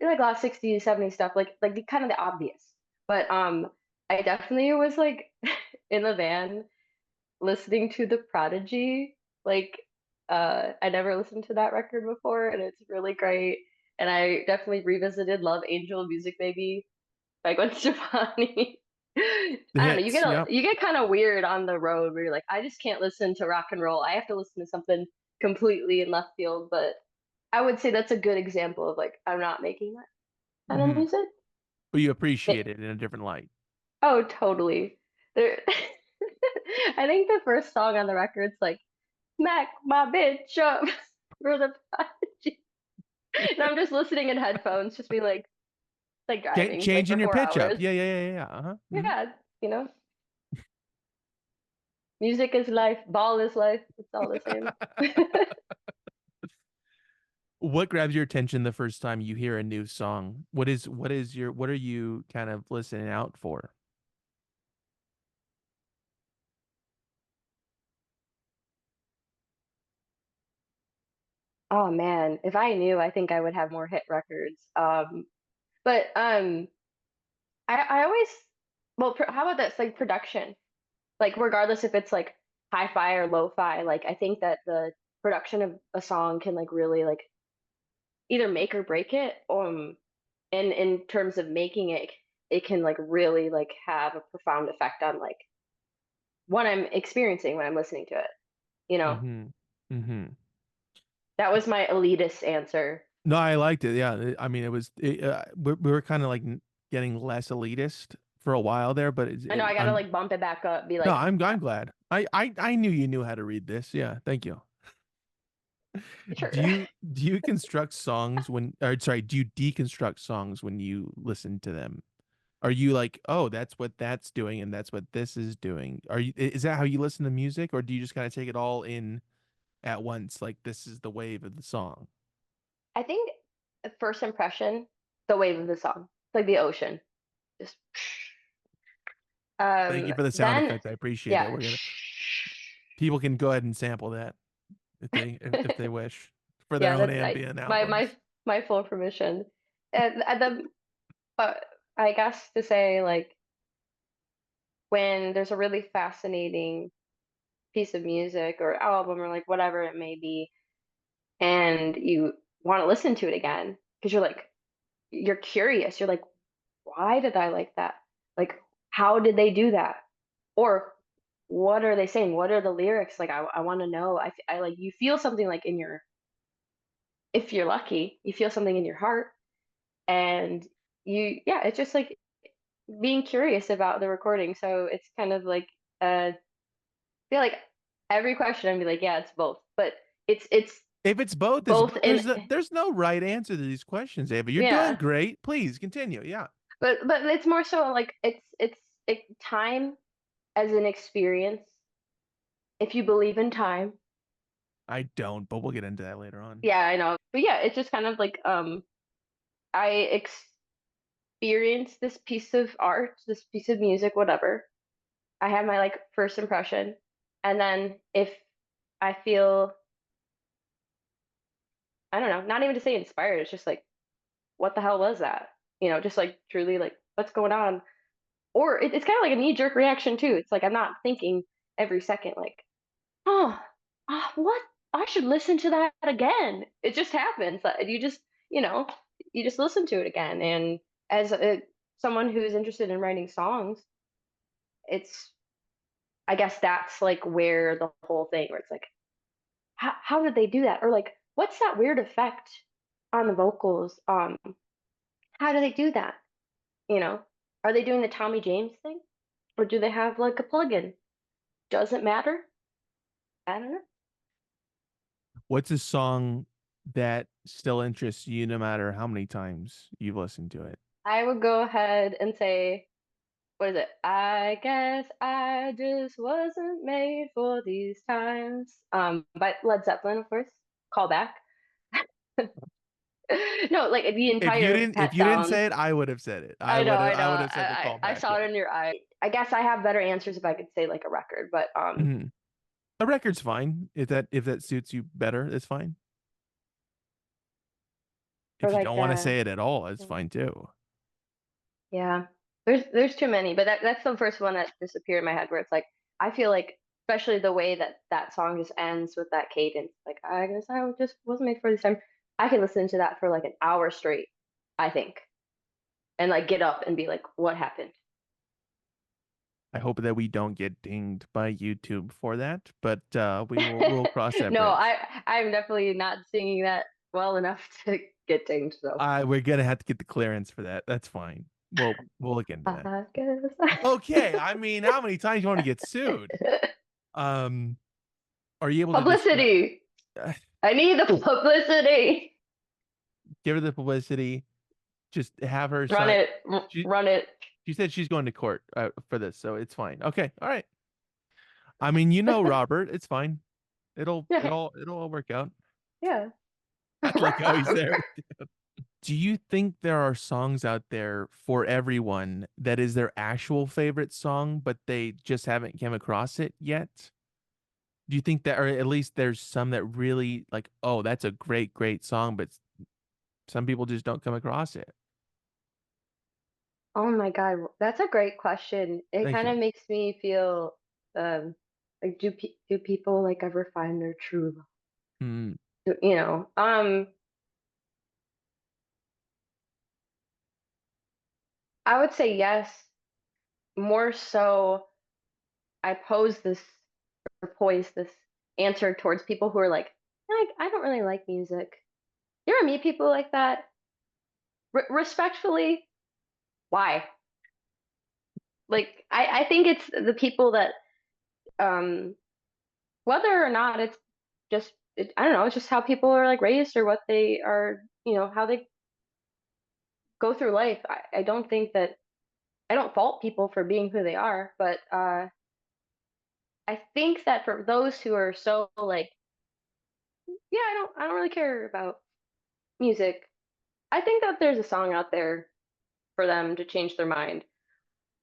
a lot of 60s, 70s stuff, like the kind of the obvious. But I definitely was like in the van listening to The Prodigy. Like I never listened to that record before, and it's really great. And I definitely revisited Love Angel Music Baby like when Stefani. The I don't know. You hits, get yep. you get kind of weird on the road where you're like, I just can't listen to rock and roll. I have to listen to something completely in left field. But I would say that's a good example of like I'm not making that kind of Hmm. music. But you Eh, appreciate it in a different light. Oh, totally. There. I think the first song on the record's like "Smack my bitch up" for the Prodigy, and I'm just listening in headphones, just be like. like driving like for Changing your four pitch up. hours. Yeah, yeah, yeah, yeah. Mhm. Yeah, you know, music is life, ball is life. It's all the same. What grabs your attention the first time you hear a new song? What are you kind of listening out for? Oh man, if I knew, I think I would have more hit records. But I always, well, how about this? Like production, like regardless if it's like hi-fi or lo-fi, like I think that the production of a song can like really like either make or break it. And in terms of making it, it can like really like have a profound effect on like what I'm experiencing when I'm listening to it. You know, Mm-hmm. Mm-hmm. that was my elitist answer. No, I liked it. Yeah, I mean, we were kind of like getting less elitist for a while there, but I know I gotta I'm like bump it back up, be no, like, I'm glad. I knew you knew how to read this. Yeah, thank you. sure. Do you construct songs when or sorry, do you deconstruct songs when you listen to them? Are you like, oh, that's what that's doing and that's what this is doing? Is that how you listen to music, or do you just kind of take it all in at once, like this is the wave of the song? I think the first impression, the wave of the song, it's like the ocean, just Thank you for the sound then effect. I appreciate that. yeah. We're gonna People can go ahead and sample that if they wish for their Yeah, own that's ambient my albums. full permission. And the but I guess to say like when there's a really fascinating piece of music or album or like whatever it may be, and you want to listen to it again because you're curious. You're like, why did I like that? Like, how did they do that? Or what are they saying? What are the lyrics? Like, I want to know. I like you feel something like in your, if you're lucky, you feel something in your heart, and yeah, it's just like being curious about the recording. So it's kind of like, I feel like every question I'd be like, yeah, it's both, but it's If it's both, is both in, there's no right answer to these questions, Ava. You're doing yeah, great. Please continue. Yeah. but it's more so like time as an experience. If you believe in time, I don't, but we'll get into that later on. yeah, I know. But yeah, it's just kind of like I experienced this piece of art, this piece of music, whatever. I have my like first impression, and then if I feel, I don't know, not even to say inspired, it's just like, what the hell was that? Just like truly like, what's going on? Or it's kind of like a knee-jerk reaction too. It's like I'm not thinking every second like, oh, what? I should listen to that again. It just happens. You know, you just listen to it again. And as someone who's interested in writing songs, it's, I guess that's like where the whole thing, where it's like, how did they do that? Or like, what's that weird effect on the vocals? How do they do that? You know, are they doing the Tommy James thing? Or do they have like a plugin? Doesn't matter. I don't know. What's a song that still interests you no matter how many times you've listened to it? I would go ahead and say, what is it? I guess I just wasn't made for these times. By Led Zeppelin, of course. Call back. No, like the entire If Pet you didn't Sounds. say it, I would have said it. I know. I would have said the I callback. saw Yeah. it in your eye. I guess I have better answers if I could say like a record, but Mhm. A record's fine if that suits you better. It's fine. for If you like don't want to say it at all, it's fine too. yeah. There's too many, but that's the first one that just appeared in my head where it's like I feel like especially the way that that song just ends with that cadence, like I guess I just wasn't made for this time. I could listen to that for like an hour straight, I think, and like get up and be like, what happened? I hope that we don't get dinged by YouTube for that, but we'll cross that No, bridge. I'm definitely not singing that well enough to get dinged, so We're gonna have to get the clearance for that. That's fine. We'll look into that. I guess. Okay, I mean, how many times you want to get sued? Um, are you able to describe? Publicity. I need the publicity. Give her the publicity. Just have her Run sign. it, She run it. she said she's going to court for this, so it's fine. Okay, all right. I mean, Robert, it's fine. Yeah, It'll all work out. yeah. I like how he's there. Do you think there are songs out there for everyone that is their actual favorite song, but they just haven't come across it yet? Do you think that, or at least there's some that really like, oh, that's a great, great song, but some people just don't come across it? Oh my God, that's a great question. It Thank kind you. of makes me feel um like do people like ever find their true love? Hmm. You know, I would say yes. More so, I pose this or poise this answer towards people who are like, I don't really like music. You ever meet people like that? Respectfully, why? Like, I think it's the people that, um, whether or not it's just, I don't know, it's just how people are like raised or what they are, how they go through life. I don't think that, I don't fault people for being who they are, but I think that for those who are so like, yeah, I don't really care about music. I think that there's a song out there for them to change their mind,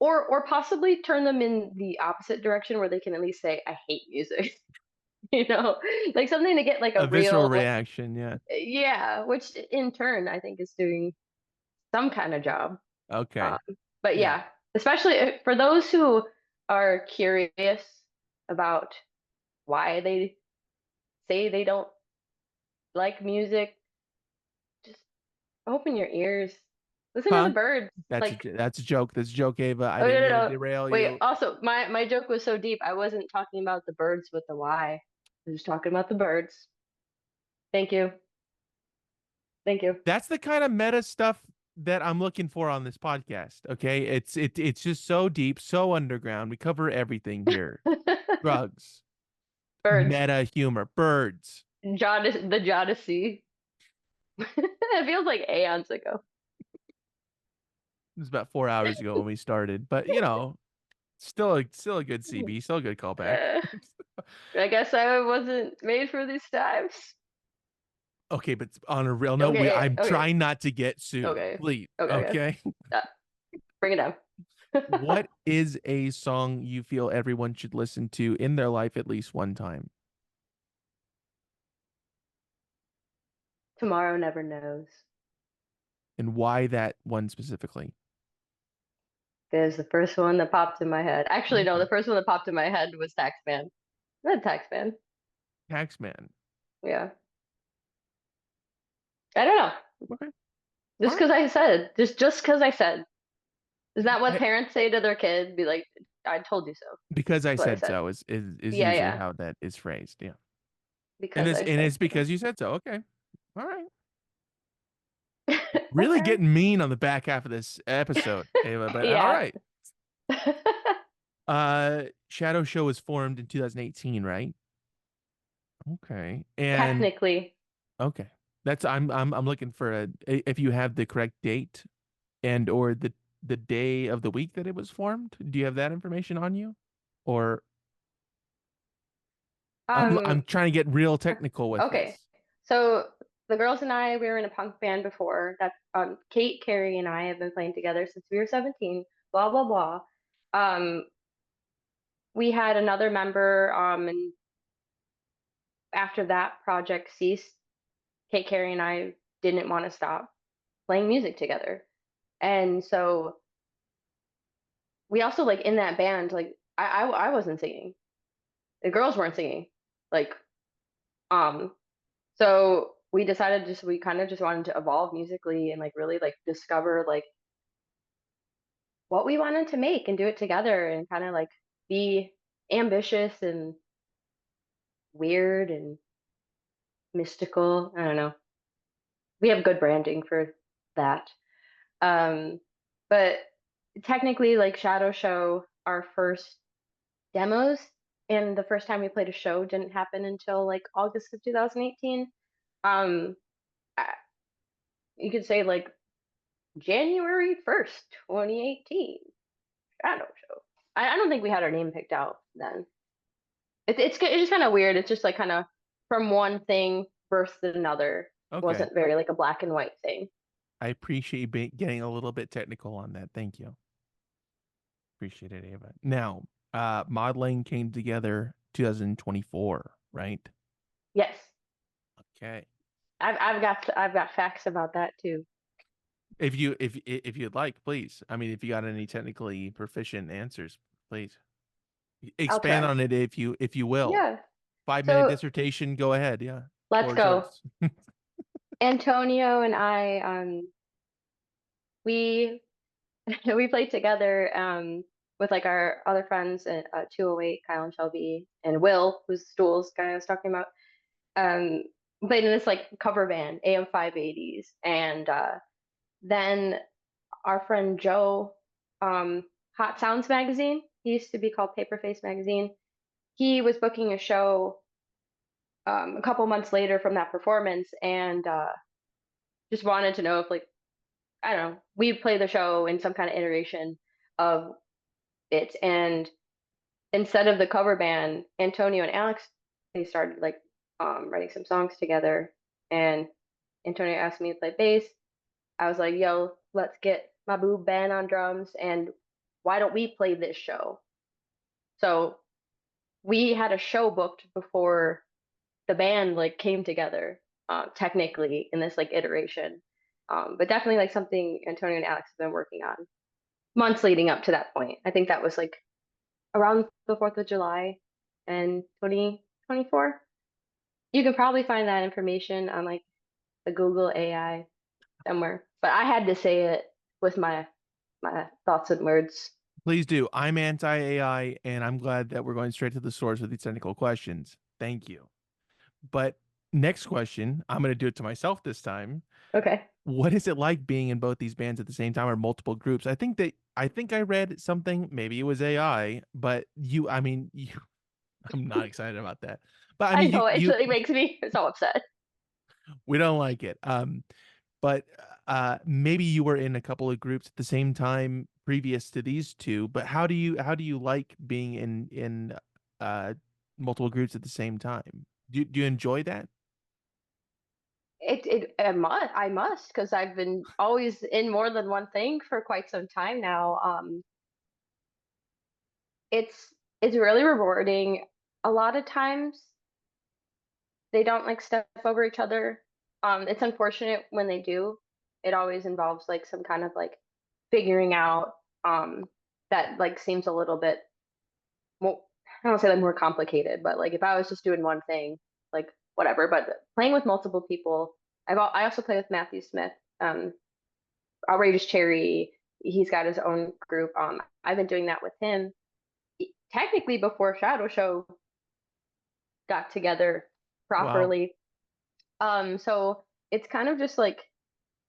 or possibly turn them in the opposite direction where they can at least say, I hate music. Like something to get like a A visceral real, reaction, yeah. yeah, which in turn I think is doing some kind of job. Um, Okay. but Yeah. yeah, especially for those who are curious about why they say they don't like music, just open your ears, listen to the Huh? birds. That's Like, that's a joke. That's a joke, Ava. I oh no, didn't no, mean to no. derail Wait, you. also my joke was so deep. I wasn't talking about the birds with the Y. I was talking about the birds. Thank you. Thank you. That's the kind of meta stuff that I'm looking for on this podcast. Okay. It's just so deep, so underground. We cover everything here. Drugs, Birds. meta humor, birds. The Jodeci. It feels like aeons ago. It was about 4 hours ago when we started, but still a good CB, still a good callback. Uh, I guess I wasn't made for these times. Okay, but on a real note, Okay, I'm okay, trying not to get sued. okay, Please. okay, okay. Okay. Uh, Bring it down. What is a song you feel everyone should listen to in their life at least one time? Tomorrow never knows. And why that one specifically? There's the first one that popped in my head. Actually, no, Okay. the first one that popped in my head was Taxman. Not Taxman. Taxman. Yeah. I don't know. Okay. All Just right. because I said, just because I said. Is that what I, parents say to their kids? Be like, I told you so. because I That's what I said said. so is Yeah, usually yeah. how that is phrased. Yeah. Because I And said it's so. because you said so. Okay. All right. Really getting mean on the back half of this episode, Ava, but all Yeah. right. Shadow Show was formed in 2018, right? Okay. And Technically. okay. That's I'm looking for if you have the correct date and or the day of the week that it was formed. Do you have that information on you? Or Um, I'm trying to get real technical with okay. this. So the girls and I, we were in a punk band before. That Kate, Carrie, and I have been playing together since we were 17. Blah blah blah. Um, we had another member, and after that project ceased, Kate, Carrie, and I didn't want to stop playing music together. And so we also like in that band, like I wasn't singing. The girls weren't singing. Like, um, so we kind of just wanted to evolve musically and like really like discover like what we wanted to make and do it together and kind of like be ambitious and weird and mystical. I don't know. We have good branding for that. Um, but technically, like Shadow Show, our first demos and the first time we played a show didn't happen until like August of 2018. Um, I- you could say like January 1st, 2018. Shadow Show. I don't think we had our name picked out then. It's just kind of weird. It's just like kind of from one thing versus another. Okay. Wasn't very like a black and white thing. I appreciate you getting a little bit technical on that. Thank you. Appreciate it, Ava. Now, modeling came together 2024, right? Yes, Okay. I've got facts about that too. If you'd like, please. I mean, if you got any technically proficient answers, please I'll expand try. on it if you will. Yeah. 5 minute So dissertation, go ahead. Yeah. let's Floor is go. yours. Antonio and I, we we played together with like our other friends at 208, Kyle and Shelby, and Will, who's Stools guy I was talking about. Um, played in this like cover band, AM 580s, and then our friend Joe, Hot Sounds magazine. He used to be called Paperface magazine. He was booking a show a couple months later from that performance, and just wanted to know if like I don't know, we play the show in some kind of iteration of it. And instead of the cover band, Antonio and Alex, they started like writing some songs together. And Antonio asked me to play bass. I was like, yo, let's get my boo band on drums and why don't we play this show? So we had a show booked before the band like came together, technically in this like iteration. But definitely like something Antonio and Alex have been working on months leading up to that point. I think that was like around the 4th of July and 2024. You can probably find that information on like the Google AI somewhere. But I had to say it with my thoughts and words. Please do. I'm anti AI, and I'm glad that we're going straight to the source with these technical questions. Thank you. But next question, I'm going to do it to myself this time. Okay. What is it like being in both these bands at the same time or multiple groups? I think I read something, maybe it was AI, but I mean, I'm not excited about that. But I I mean, know it makes me so upset. we don't like it. But maybe you were in a couple of groups at the same time previous to these two, but how do you like being in uh multiple groups at the same time? Do you enjoy that? I must because I've been always in more than one thing for quite some time now. It's really rewarding. A lot of times they don't like step over each other. It's unfortunate when they do. It always involves like some kind of like figuring out that like seems a little bit more, I don't say like more complicated, but like if I was just doing one thing, like whatever. But playing with multiple people, I also play with Matthew Smith, Outrageous Cherry. He's got his own group. I've been doing that with him technically before Shadow Show got together Wow. properly. So it's kind of just like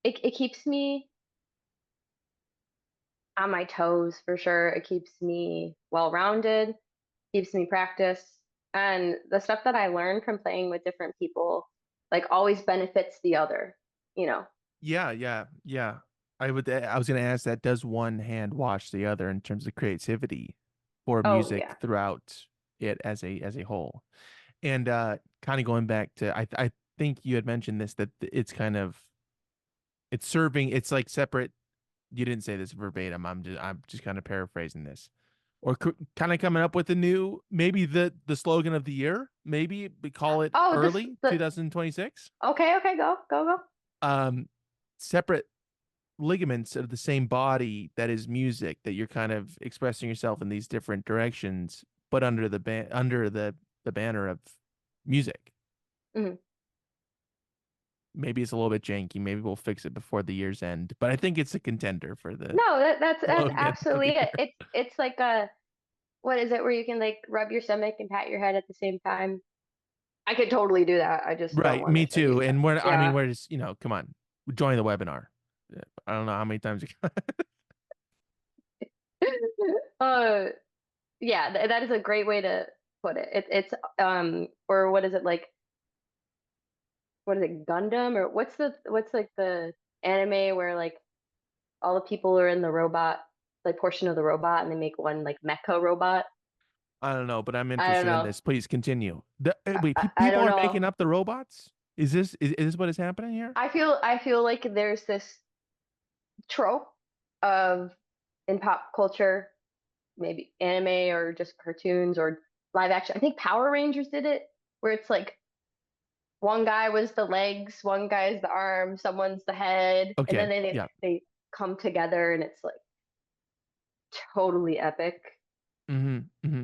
it keeps me on my toes for sure. It keeps me well-rounded, keeps me practice, and the stuff that I learn from playing with different people like always benefits the other, you know. Yeah. I was going to ask that, does one hand wash the other in terms of creativity for Oh music yeah. throughout it as a whole? And kind of going back to I think you had mentioned this, that it's kind of it's serving, it's like separate. You didn't say this verbatim. I'm just kind of paraphrasing this, or kind of coming up with a new, maybe the slogan of the year. Maybe we call it Oh, early 2026. okay, go. Um, Separate ligaments of the same body that is music, that you're kind of expressing yourself in these different directions, but under the banner of music. Mhm. Maybe it's a little bit janky. Maybe we'll fix it before the year's end. But I think it's a contender for the No, that's slogan of absolutely the it. year. It's like a what is it where you can like rub your stomach and pat your head at the same time? I could totally do that. I just don't Right, want me to show you too. that. And I mean, Yeah. we're just, come on, join the webinar. I don't know how many times. Uh, yeah, that is a great way to put it. It's or what is it like? What is it, Gundam or what's like the anime where like all the people are in the robot, like portion of the robot, and they make one like mecha robot. I don't know, but I'm I don't interested in know. this. Please continue. Wait, I people don't are making know. up the robots? Is this what is happening here? I feel like there's this trope of in pop culture, maybe anime or just cartoons or live action. I think Power Rangers did it, where it's like one guy was the legs, one guy's the arm, someone's the head, and then Okay, they yeah. they come together and it's like totally epic. Mm-hmm.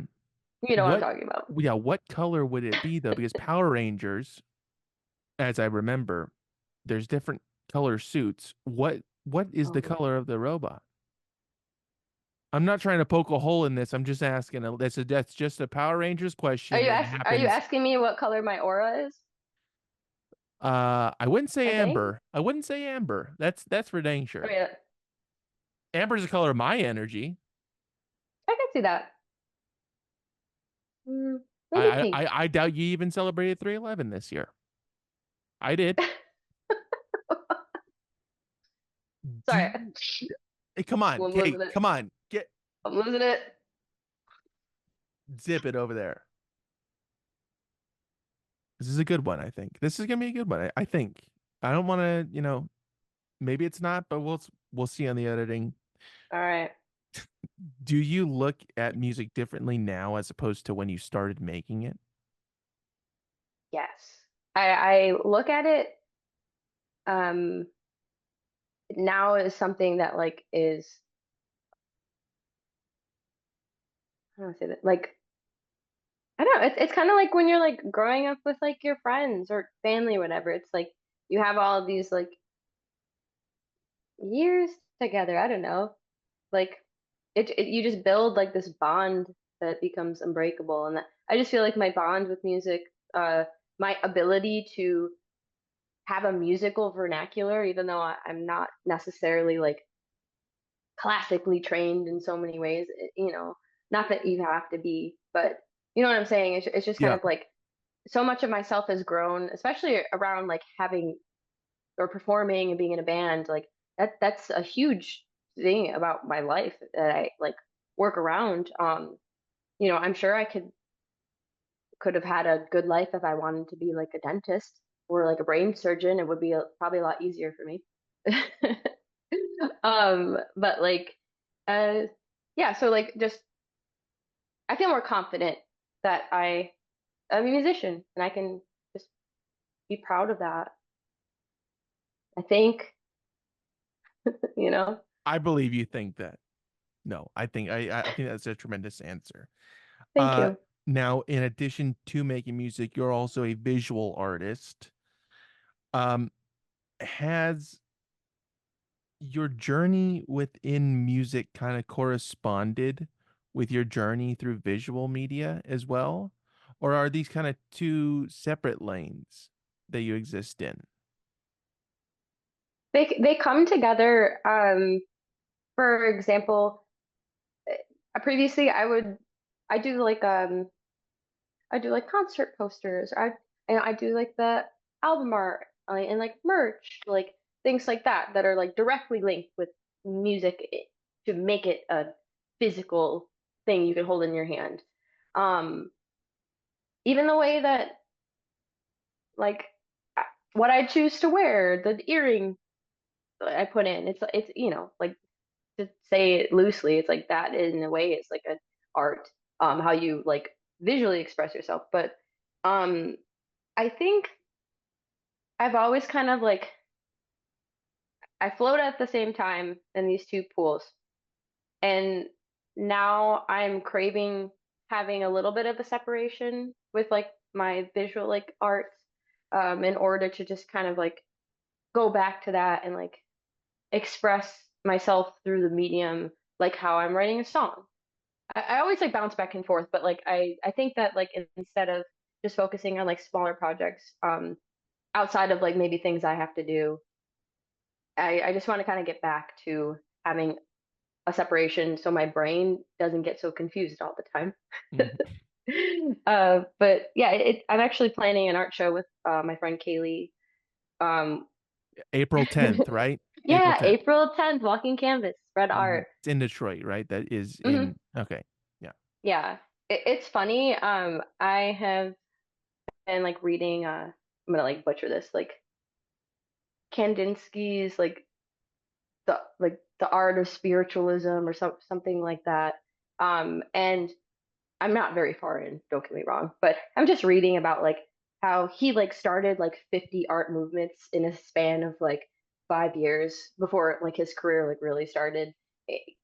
You know what I'm What, talking about. yeah, what color would it be though? Because Power Rangers, as I remember, there's different color suits. What is the Oh. color of the robot? I'm not trying to poke a hole in this. I'm just asking. That's just a Power Rangers question that Are you happens. asking me what color my aura is? I wouldn't say I think. amber. I wouldn't say amber. That's for dang I sure. mean, Amber's the color of my energy. I can see that. Maybe I pink. I, I doubt you even celebrated 311 this year. I did. Do Sorry, you, hey, come on, I'm Kate, losing it. come on, get I'm losing it. zip it over there. This is a good one, I think. This is gonna be a good one. I think. I don't want to, maybe it's not, but we'll see on the editing. All right. Do you look at music differently now as opposed to when you started making it? Yes. I look at it um now as something that like is how do I say that? Like I don't know, it's kind of like when you're like growing up with like your friends or family or whatever. It's like you have all of these like years together. I don't know. Like you just build like this bond that becomes unbreakable. And that, I just feel like my bond with music, my ability to have a musical vernacular, even though I'm not necessarily like classically trained in so many ways, not that you have to be, but you know what I'm saying? It's just kind Yeah. of like so much of myself has grown, especially around like having or performing and being in a band. Like that's a huge thing about my life that I like work around. I'm sure I could have had a good life if I wanted to be like a dentist or like a brain surgeon. It would be probably a lot easier for me. But like, uh, yeah. So like, just I feel more confident that I'm a musician and I can just be proud of that. I think, you know. I believe you think that. No, I think that's a tremendous answer. Thank Uh you. Now in addition to making music, you're also a visual artist. Um has your journey within music kind of corresponded with your journey through visual media as well? Or are these kind of two separate lanes that you exist in? They come together. For example, previously I do like I do like concert posters. I do like the album art and like merch, like things like that that are like directly linked with music to make it a physical thing you can hold in your hand. Um, Even the way that like what I choose to wear, the earring that I put in, it's like to say it loosely, it's like that in a way it's like an art, how you like visually express yourself. But um I think I've always kind of like I float at the same time in these two pools. And now I'm craving having a little bit of a separation with like my visual like arts, in order to just kind of like go back to that and like express myself through the medium, like how I'm writing a song. I always like bounce back and forth, but like I think that like instead of just focusing on like smaller projects, outside of like maybe things I have to do, I just want to kind of get back to having a separation so my brain doesn't get so confused all the time. Mhm. But yeah, I'm actually planning an art show with my friend Kaylee. Um, April 10th, right? April Yeah, 10th. April 10th, Walking Canvas, Red Art. It's in Detroit, right? That is Hmm. in okay. Yeah. Yeah. It's funny. I have been like reading I'm gonna like butcher this, like Kandinsky's like the art of spiritualism or something like that. And I'm not very far in, don't get me wrong, but I'm just reading about like how he like started like 50 art movements in a span of like 5 years before like his career like really started.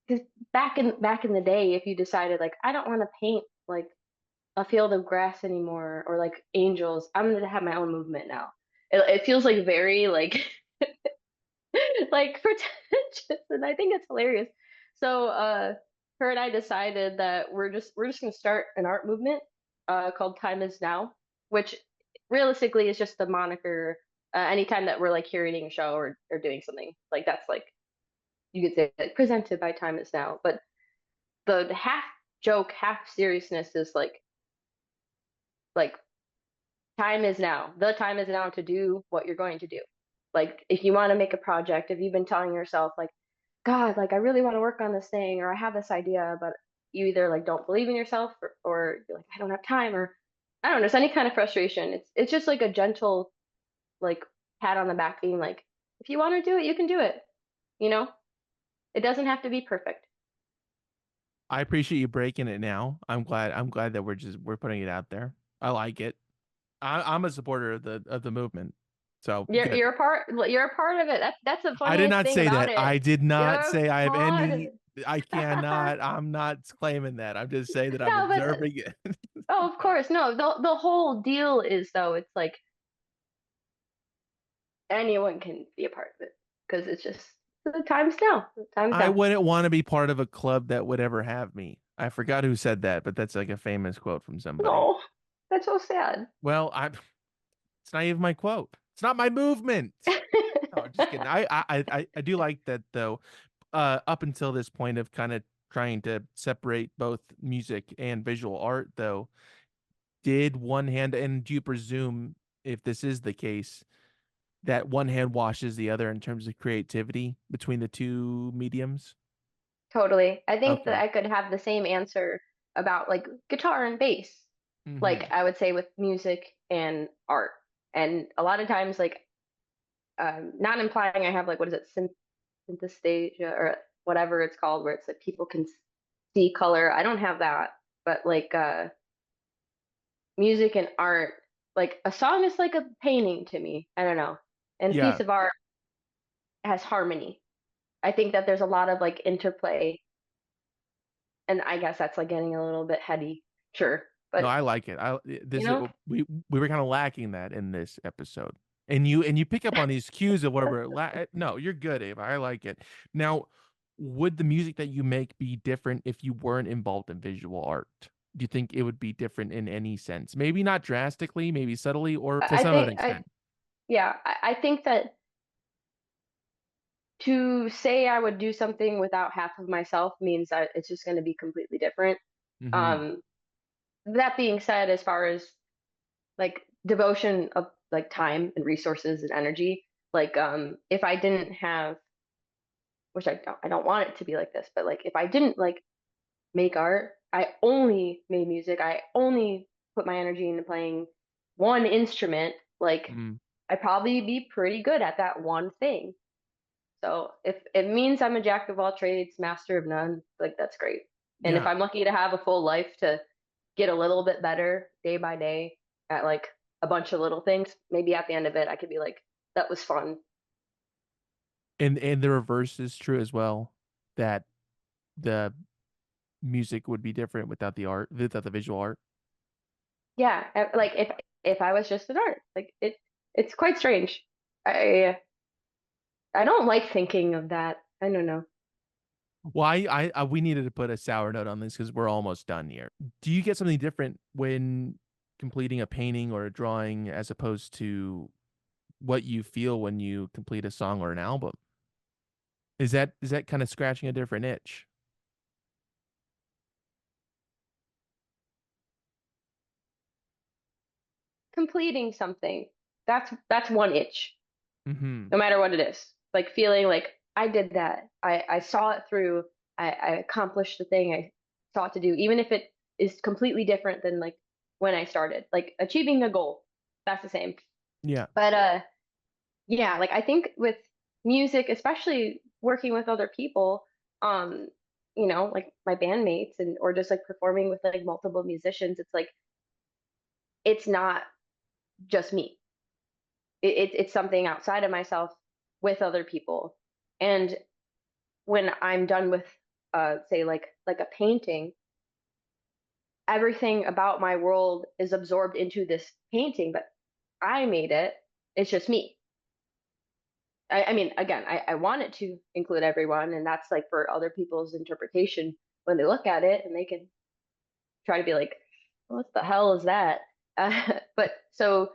Because back in the day, if you decided like I don't want to paint like a field of grass anymore or like angels, I'm gonna have my own movement now. It feels like very like like pretentious, and I think it's hilarious. So her and I decided that we're just gonna start an art movement called Time Is Now, which realistically is just the moniker anytime that we're like curating a show or doing something like that's like you could say like, presented by Time Is Now. But the half joke, half seriousness is like time is now. The time is now to do what you're going to do. Like if you want to make a project, if you've been telling yourself like God, like I really want to work on this thing, or I have this idea, but you either like don't believe in yourself, or you're like, I don't have time, or I don't know, it's any kind of frustration. It's just like a gentle like pat on the back, being like, if you want to do it, you can do it. You know, it doesn't have to be perfect. I appreciate you breaking it now. I'm glad that we're putting it out there. I like it. I'm a supporter of the movement. So You're good. you're a part you're a part of it. That's the I did funniest not thing say about that. it. I did not You're a say I have part. any. I cannot. I'm not claiming that. I'm just saying that I'm No, but observing it. oh, of course, no. The whole deal is though, it's like anyone can be a part of it because it's just the time's now. The time's I now. wouldn't want to be part of a club that would ever have me. I forgot who said that, but that's like a famous quote from somebody. Oh, that's so sad. Well, it's not even my quote. It's not my movement. No, just kidding. I do like that though. Up until this point of kind of trying to separate both music and visual art, though, did one hand, and do you presume, if this is the case, that one hand washes the other in terms of creativity between the two mediums? Totally. I think that Okay. I could have the same answer about like guitar and bass. Like Hmm. I would say with music and art. And a lot of times like not implying I have like what is it, synesthesia or whatever it's called, where it's like people can see color. I don't have that. But like music and art, like a song is like a painting to me. I don't know. And a Yeah. piece of art has harmony. I think that there's a lot of like interplay, and I guess that's like getting a little bit heady, sure, No, but I like it. I you this is know, we were kind of lacking that in this episode. And you pick up on these cues of where no, you're good, Ava. I like it. Now, would the music that you make be different if you weren't involved in visual art? Do you think it would be different in any sense? Maybe not drastically, maybe subtly, or to I some of an think extent. yeah, I think that to say I would do something without half of myself means that it's just going to be completely different. Hmm. Um, that being said, as far as like devotion of like time and resources and energy, like if I didn't have, which I don't want it to be like this, but like if I didn't like make art, I only made music, I only put my energy into playing one instrument, like Mm. I'd probably be pretty good at that one thing. So if it means I'm a jack of all trades, master of none, like that's great. And if Yeah. I'm lucky to have a full life to get a little bit better day by day at like a bunch of little things, maybe at the end of it, I could be like, that was fun. And the reverse is true as well, that the music would be different without the art, without the visual art. Yeah, like if I was just an art, like it's quite strange. I don't like thinking of that. I don't know. Well, we needed to put a sour note on this because we're almost done here. Do you get something different when completing a painting or a drawing as opposed to what you feel when you complete a song or an album? Is that kind of scratching a different itch? Completing something, that's one itch, Hmm. no matter what it is. like feeling like I did that. I saw it through. I accomplished the thing I sought to do, even if it is completely different than like when I started. Like achieving a goal, that's the same. Yeah. But yeah, like I think with music, especially working with other people, um, like my bandmates and or just like performing with like multiple musicians, it's like it's not just me. It's something outside of myself with other people. And when I'm done with say like a painting, everything about my world is absorbed into this painting, but I made it. It's just me. I mean, again, I want it to include everyone, and that's like for other people's interpretation when they look at it, and they can try to be like, "What the hell is that?" But so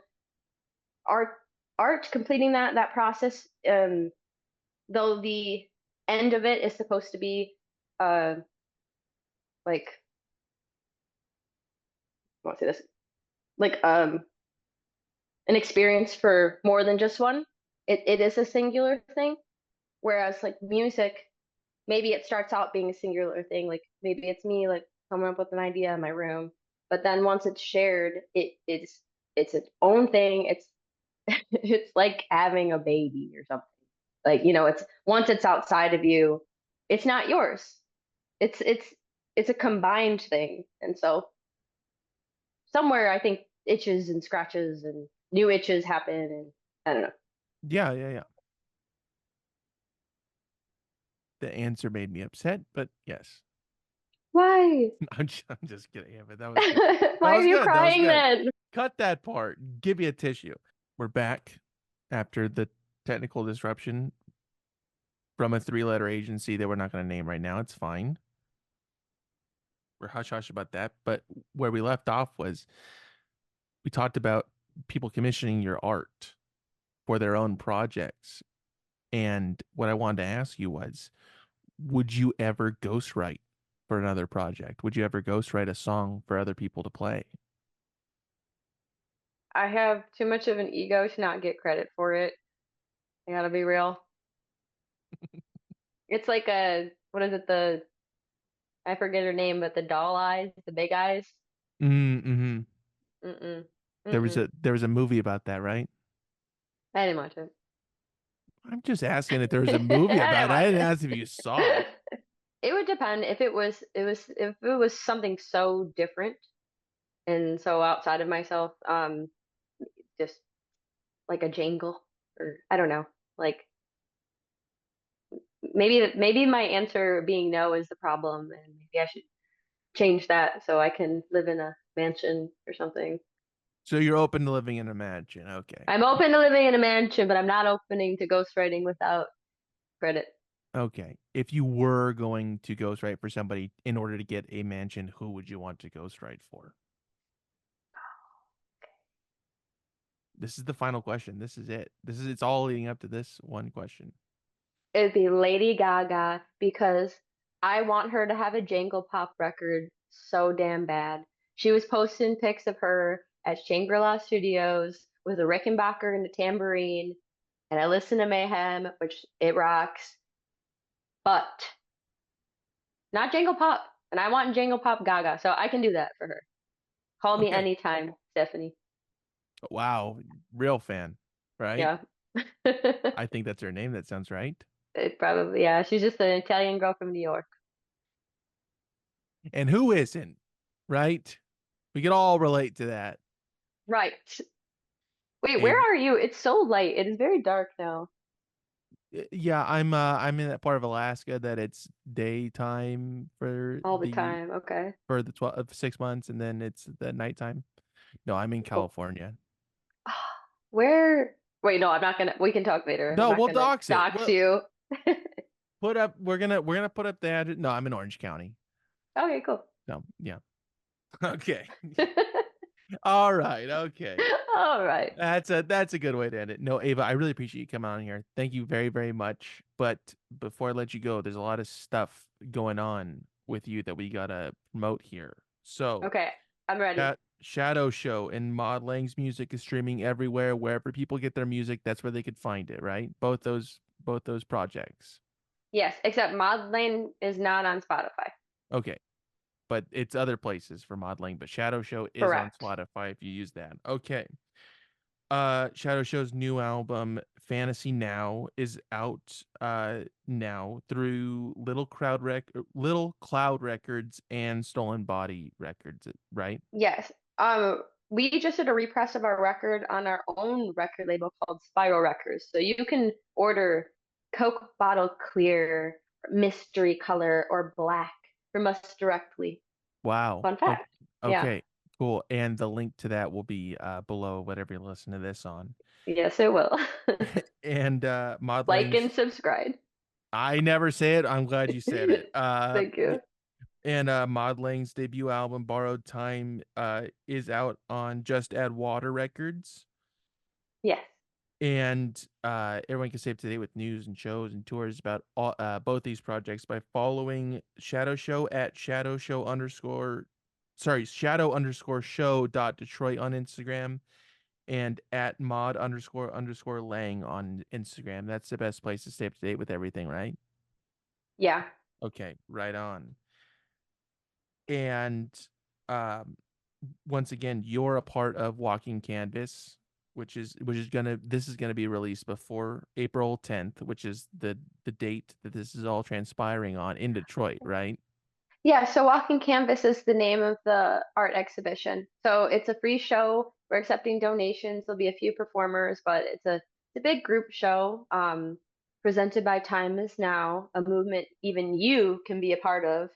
art, art completing that process, though the end of it is supposed to be, uh, like, I want to say this, like, an experience for more than just one. It is a singular thing, whereas like music maybe it starts out being a singular thing. Like maybe it's me like coming up with an idea in my room, but then once it's shared, it's its own thing. It's it's like having a baby or something. Like, it's once it's outside of you, it's not yours. It's a combined thing. And so somewhere I think itches and scratches and new itches happen and I don't know. Yeah, yeah, yeah. The answer made me upset, but yes. Why? I'm just kidding. Yeah, but that was good. That Why are was you good. That was crying good. then? Cut that part. Give me a tissue. We're back after the technical disruption from a three-letter agency that we're not going to name right now. It's fine. We're hush hush about that. But where we left off was we talked about people commissioning your art for their own projects. And what I wanted to ask you was, would you ever ghostwrite for another project? Would you ever ghostwrite a song for other people to play? I have too much of an ego to not get credit for it. I gotta be real. It's like what is it, I forget her name, but the doll eyes, the big eyes. Mm-hmm. Mm-mm. There was Mm-mm. a movie about that, right? I didn't watch it. I'm just asking if there was a movie I didn't about it. I watch didn't it. ask if you saw it. It would depend if if it was something so different and so outside of myself, just like a jangle or I don't know. Like maybe my answer being no is the problem and maybe I should change that so I can live in a mansion or something. So you're open to living in a mansion. Okay. I'm open to living in a mansion, but I'm not opening to ghostwriting without credit. Okay. If you were going to ghostwrite for somebody in order to get a mansion, who would you want to ghostwrite for? This is the final question. This is it. It's all leading up to this one question. It'd be Lady Gaga because I want her to have a Jangle Pop record so damn bad. She was posting pics of her at Shangri-La Studios with a Rickenbacker and a tambourine, and I listen to Mayhem, which it rocks, but not Jangle Pop. And I want Jangle Pop Gaga, so I can do that for her. Call me Okay. anytime, Stephanie. Wow. Real fan, right? Yeah. I think that's her name. That sounds right. It probably, yeah. She's just an Italian girl from New York. And who isn't, right? We can all relate to that. Right. Wait, where Ava, are you? It's so light. It is very dark now. yeah, I'm in that part of Alaska that it's daytime All the time. Okay. for the 6 months, and then it's the nighttime. No, I'm in Oh, California. where? Wait, no, I'm not gonna. We can talk later. I'm No, not we'll gonna dox it. dox you. Put up. We're gonna put up the address. No, I'm in Orange County. Okay, cool. No, yeah. Okay. All right. Okay. All right. That's a good way to end it. No, Ava, I really appreciate you coming on here. Thank you very, very much. But before I let you go, there's a lot of stuff going on with you that we gotta promote here. So, Okay, I'm ready. Shadow Show and Mod Lang's music is streaming everywhere. Wherever people get their music, that's where they could find it, right? Both those both those projects. Yes, except Mod Lane is not on Spotify. Okay, but it's other places for modeling, but Shadow Show is on Correct. Spotify if you use that. Okay. Shadow Show's new album Fantasy Now is out now through Little Cloud Records and Stolen Body Records, right? Yes. We just did a repress of our record on our own record label called Spiral Records. So you can order Coke bottle clear, mystery color, or black from us directly. Wow. Fun fact. Yeah. Okay, cool. And the link to that will be below whatever you listen to this on. Yes, it will. And Like Maudling's and subscribe. I never say it. I'm glad you said it. Thank you. And Maudling's debut album Borrowed Time is out on Just Add Water Records. Yes. And everyone can stay up to date with news and shows and tours about both these projects by following Shadow Show at shadow underscore show dot Detroit on Instagram and at mod underscore lang on Instagram. That's the best place to stay up to date with everything, right? Yeah. Okay, right on. And um, once again, you're a part of Walking Canvas, which is gonna this is gonna be released before April 10th, which is the date that this is all transpiring on in Detroit, right? Yeah, so Walking Canvas is the name of the art exhibition. So it's a free show. We're accepting donations. There'll be a few performers, but it's a big group show, presented by Time Is Now, a movement even you can be a part of.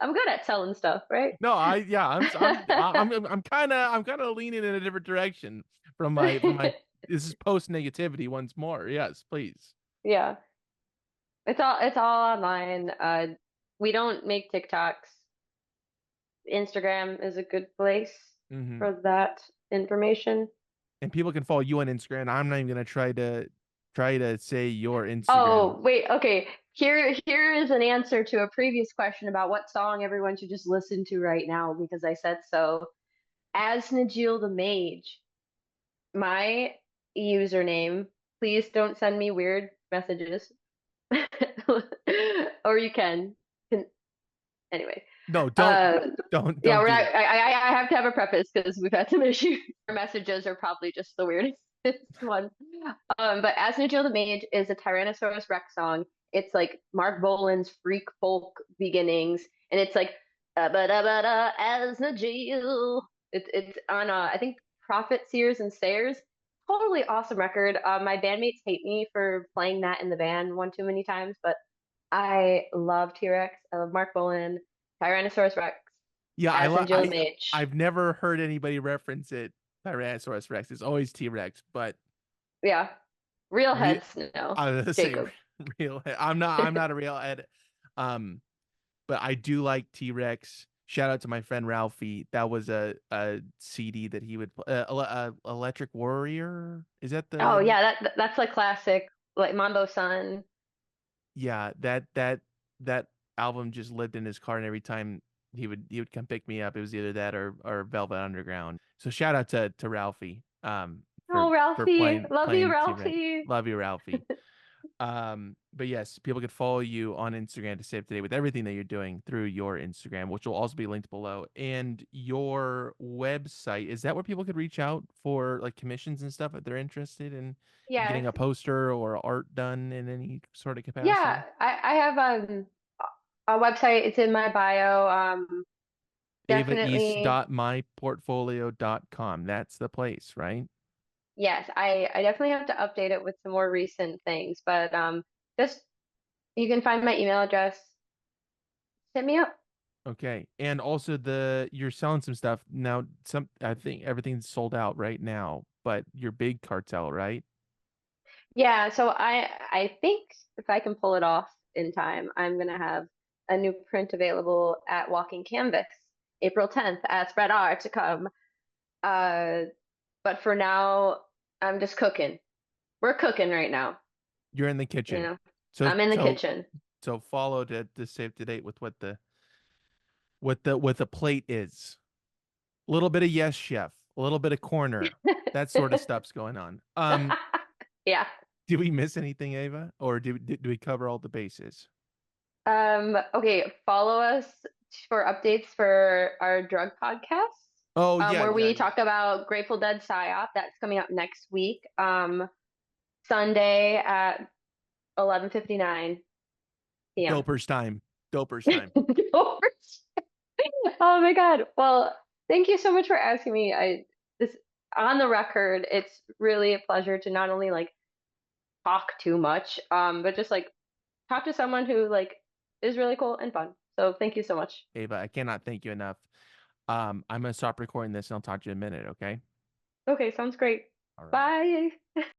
I'm good at selling stuff, right? No, I yeah, I'm kind of leaning in a different direction from my this is post negativity once more. Yes, please. Yeah, it's all online. We don't make TikToks. Instagram is a good place Hmm. for that information. And people can follow you on Instagram. I'm not even gonna try to say your Instagram. Oh, wait, okay. Here is an answer to a previous question about what song everyone should just listen to right now because I said so. As Najil the Mage, my username. Please don't send me weird messages. Or you can anyway. No, Uh, yeah, don't we're do not, that. I have to have a preface because we've had some issues. Our messages are probably just the weirdest one. But As New Jill the Mage is a Tyrannosaurus Rex song. It's like Mark Bolan's freak folk beginnings, and it's like ba da ba da as Najil. It's on I think Prophet Seers and Sayers. Totally awesome record. My bandmates hate me for playing that in the band one too many times, but I love T-Rex. I love Mark Bolan, Tyrannosaurus Rex, Yeah, As Jill the Mage. I've never heard anybody reference it Tyrannosaurus Rex. It's always T-Rex, but Yeah, real re heads no, I was gonna say Jacob. real I'm not a real ed um but I do like T-Rex. Shout out to my friend Ralphie. That was a CD that he would Electric Warrior. Is that Oh the yeah, that's like classic, like Mambo Sun. yeah, that album just lived in his car, and every time he would come pick me up, it was either that or Velvet Underground. So shout out to Ralphie Oh, for Ralphie, love you, playing T-Rex. Ralphie. Love you, Ralphie. But yes, people could follow you on Instagram to stay up to date with everything that you're doing through your Instagram, which will also be linked below. And your website, is that where people could reach out for like commissions and stuff if they're interested in getting Yes, a poster or art done in any sort of yeah. capacity? I have a website. It's in my bio. Definitely. avaeast.myportfolio.com. That's the place, right? Yes, I definitely have to update it with some more recent things, but just you can find my email address. Hit me up. Okay. And also you're selling some stuff now. I think everything's sold out right now, but your big cartel, right? Yeah, so I think if I can pull it off in time, I'm gonna have a new print available at Walking Canvas, April 10th at Spread Art to come. Uh, but for now, I'm just cooking. We're cooking right now, You're in the you kitchen. know. So I'm in the so kitchen. so follow to stay up to date with what the plate is. A little bit of Yes Chef, a little bit of corner. That sort of stuff's going on. Yeah. Did we miss anything, Ava? Or did we cover all the bases? Okay, follow us for updates for our drug podcast, Oh yeah, where yeah, we yeah. talk about Grateful Dead PSYOP. That's coming up next week, Sunday at 11:59 p.m. Dopers time. Dopers time. Oh my God. Well, thank you so much for asking me. This on the record, it's really a pleasure to not only like talk too much, but just like talk to someone who like is really cool and fun. So thank you so much. Ava, I cannot thank you enough. I'm gonna stop recording this and I'll talk to you in a minute, okay? Okay, sounds great. All right. Bye.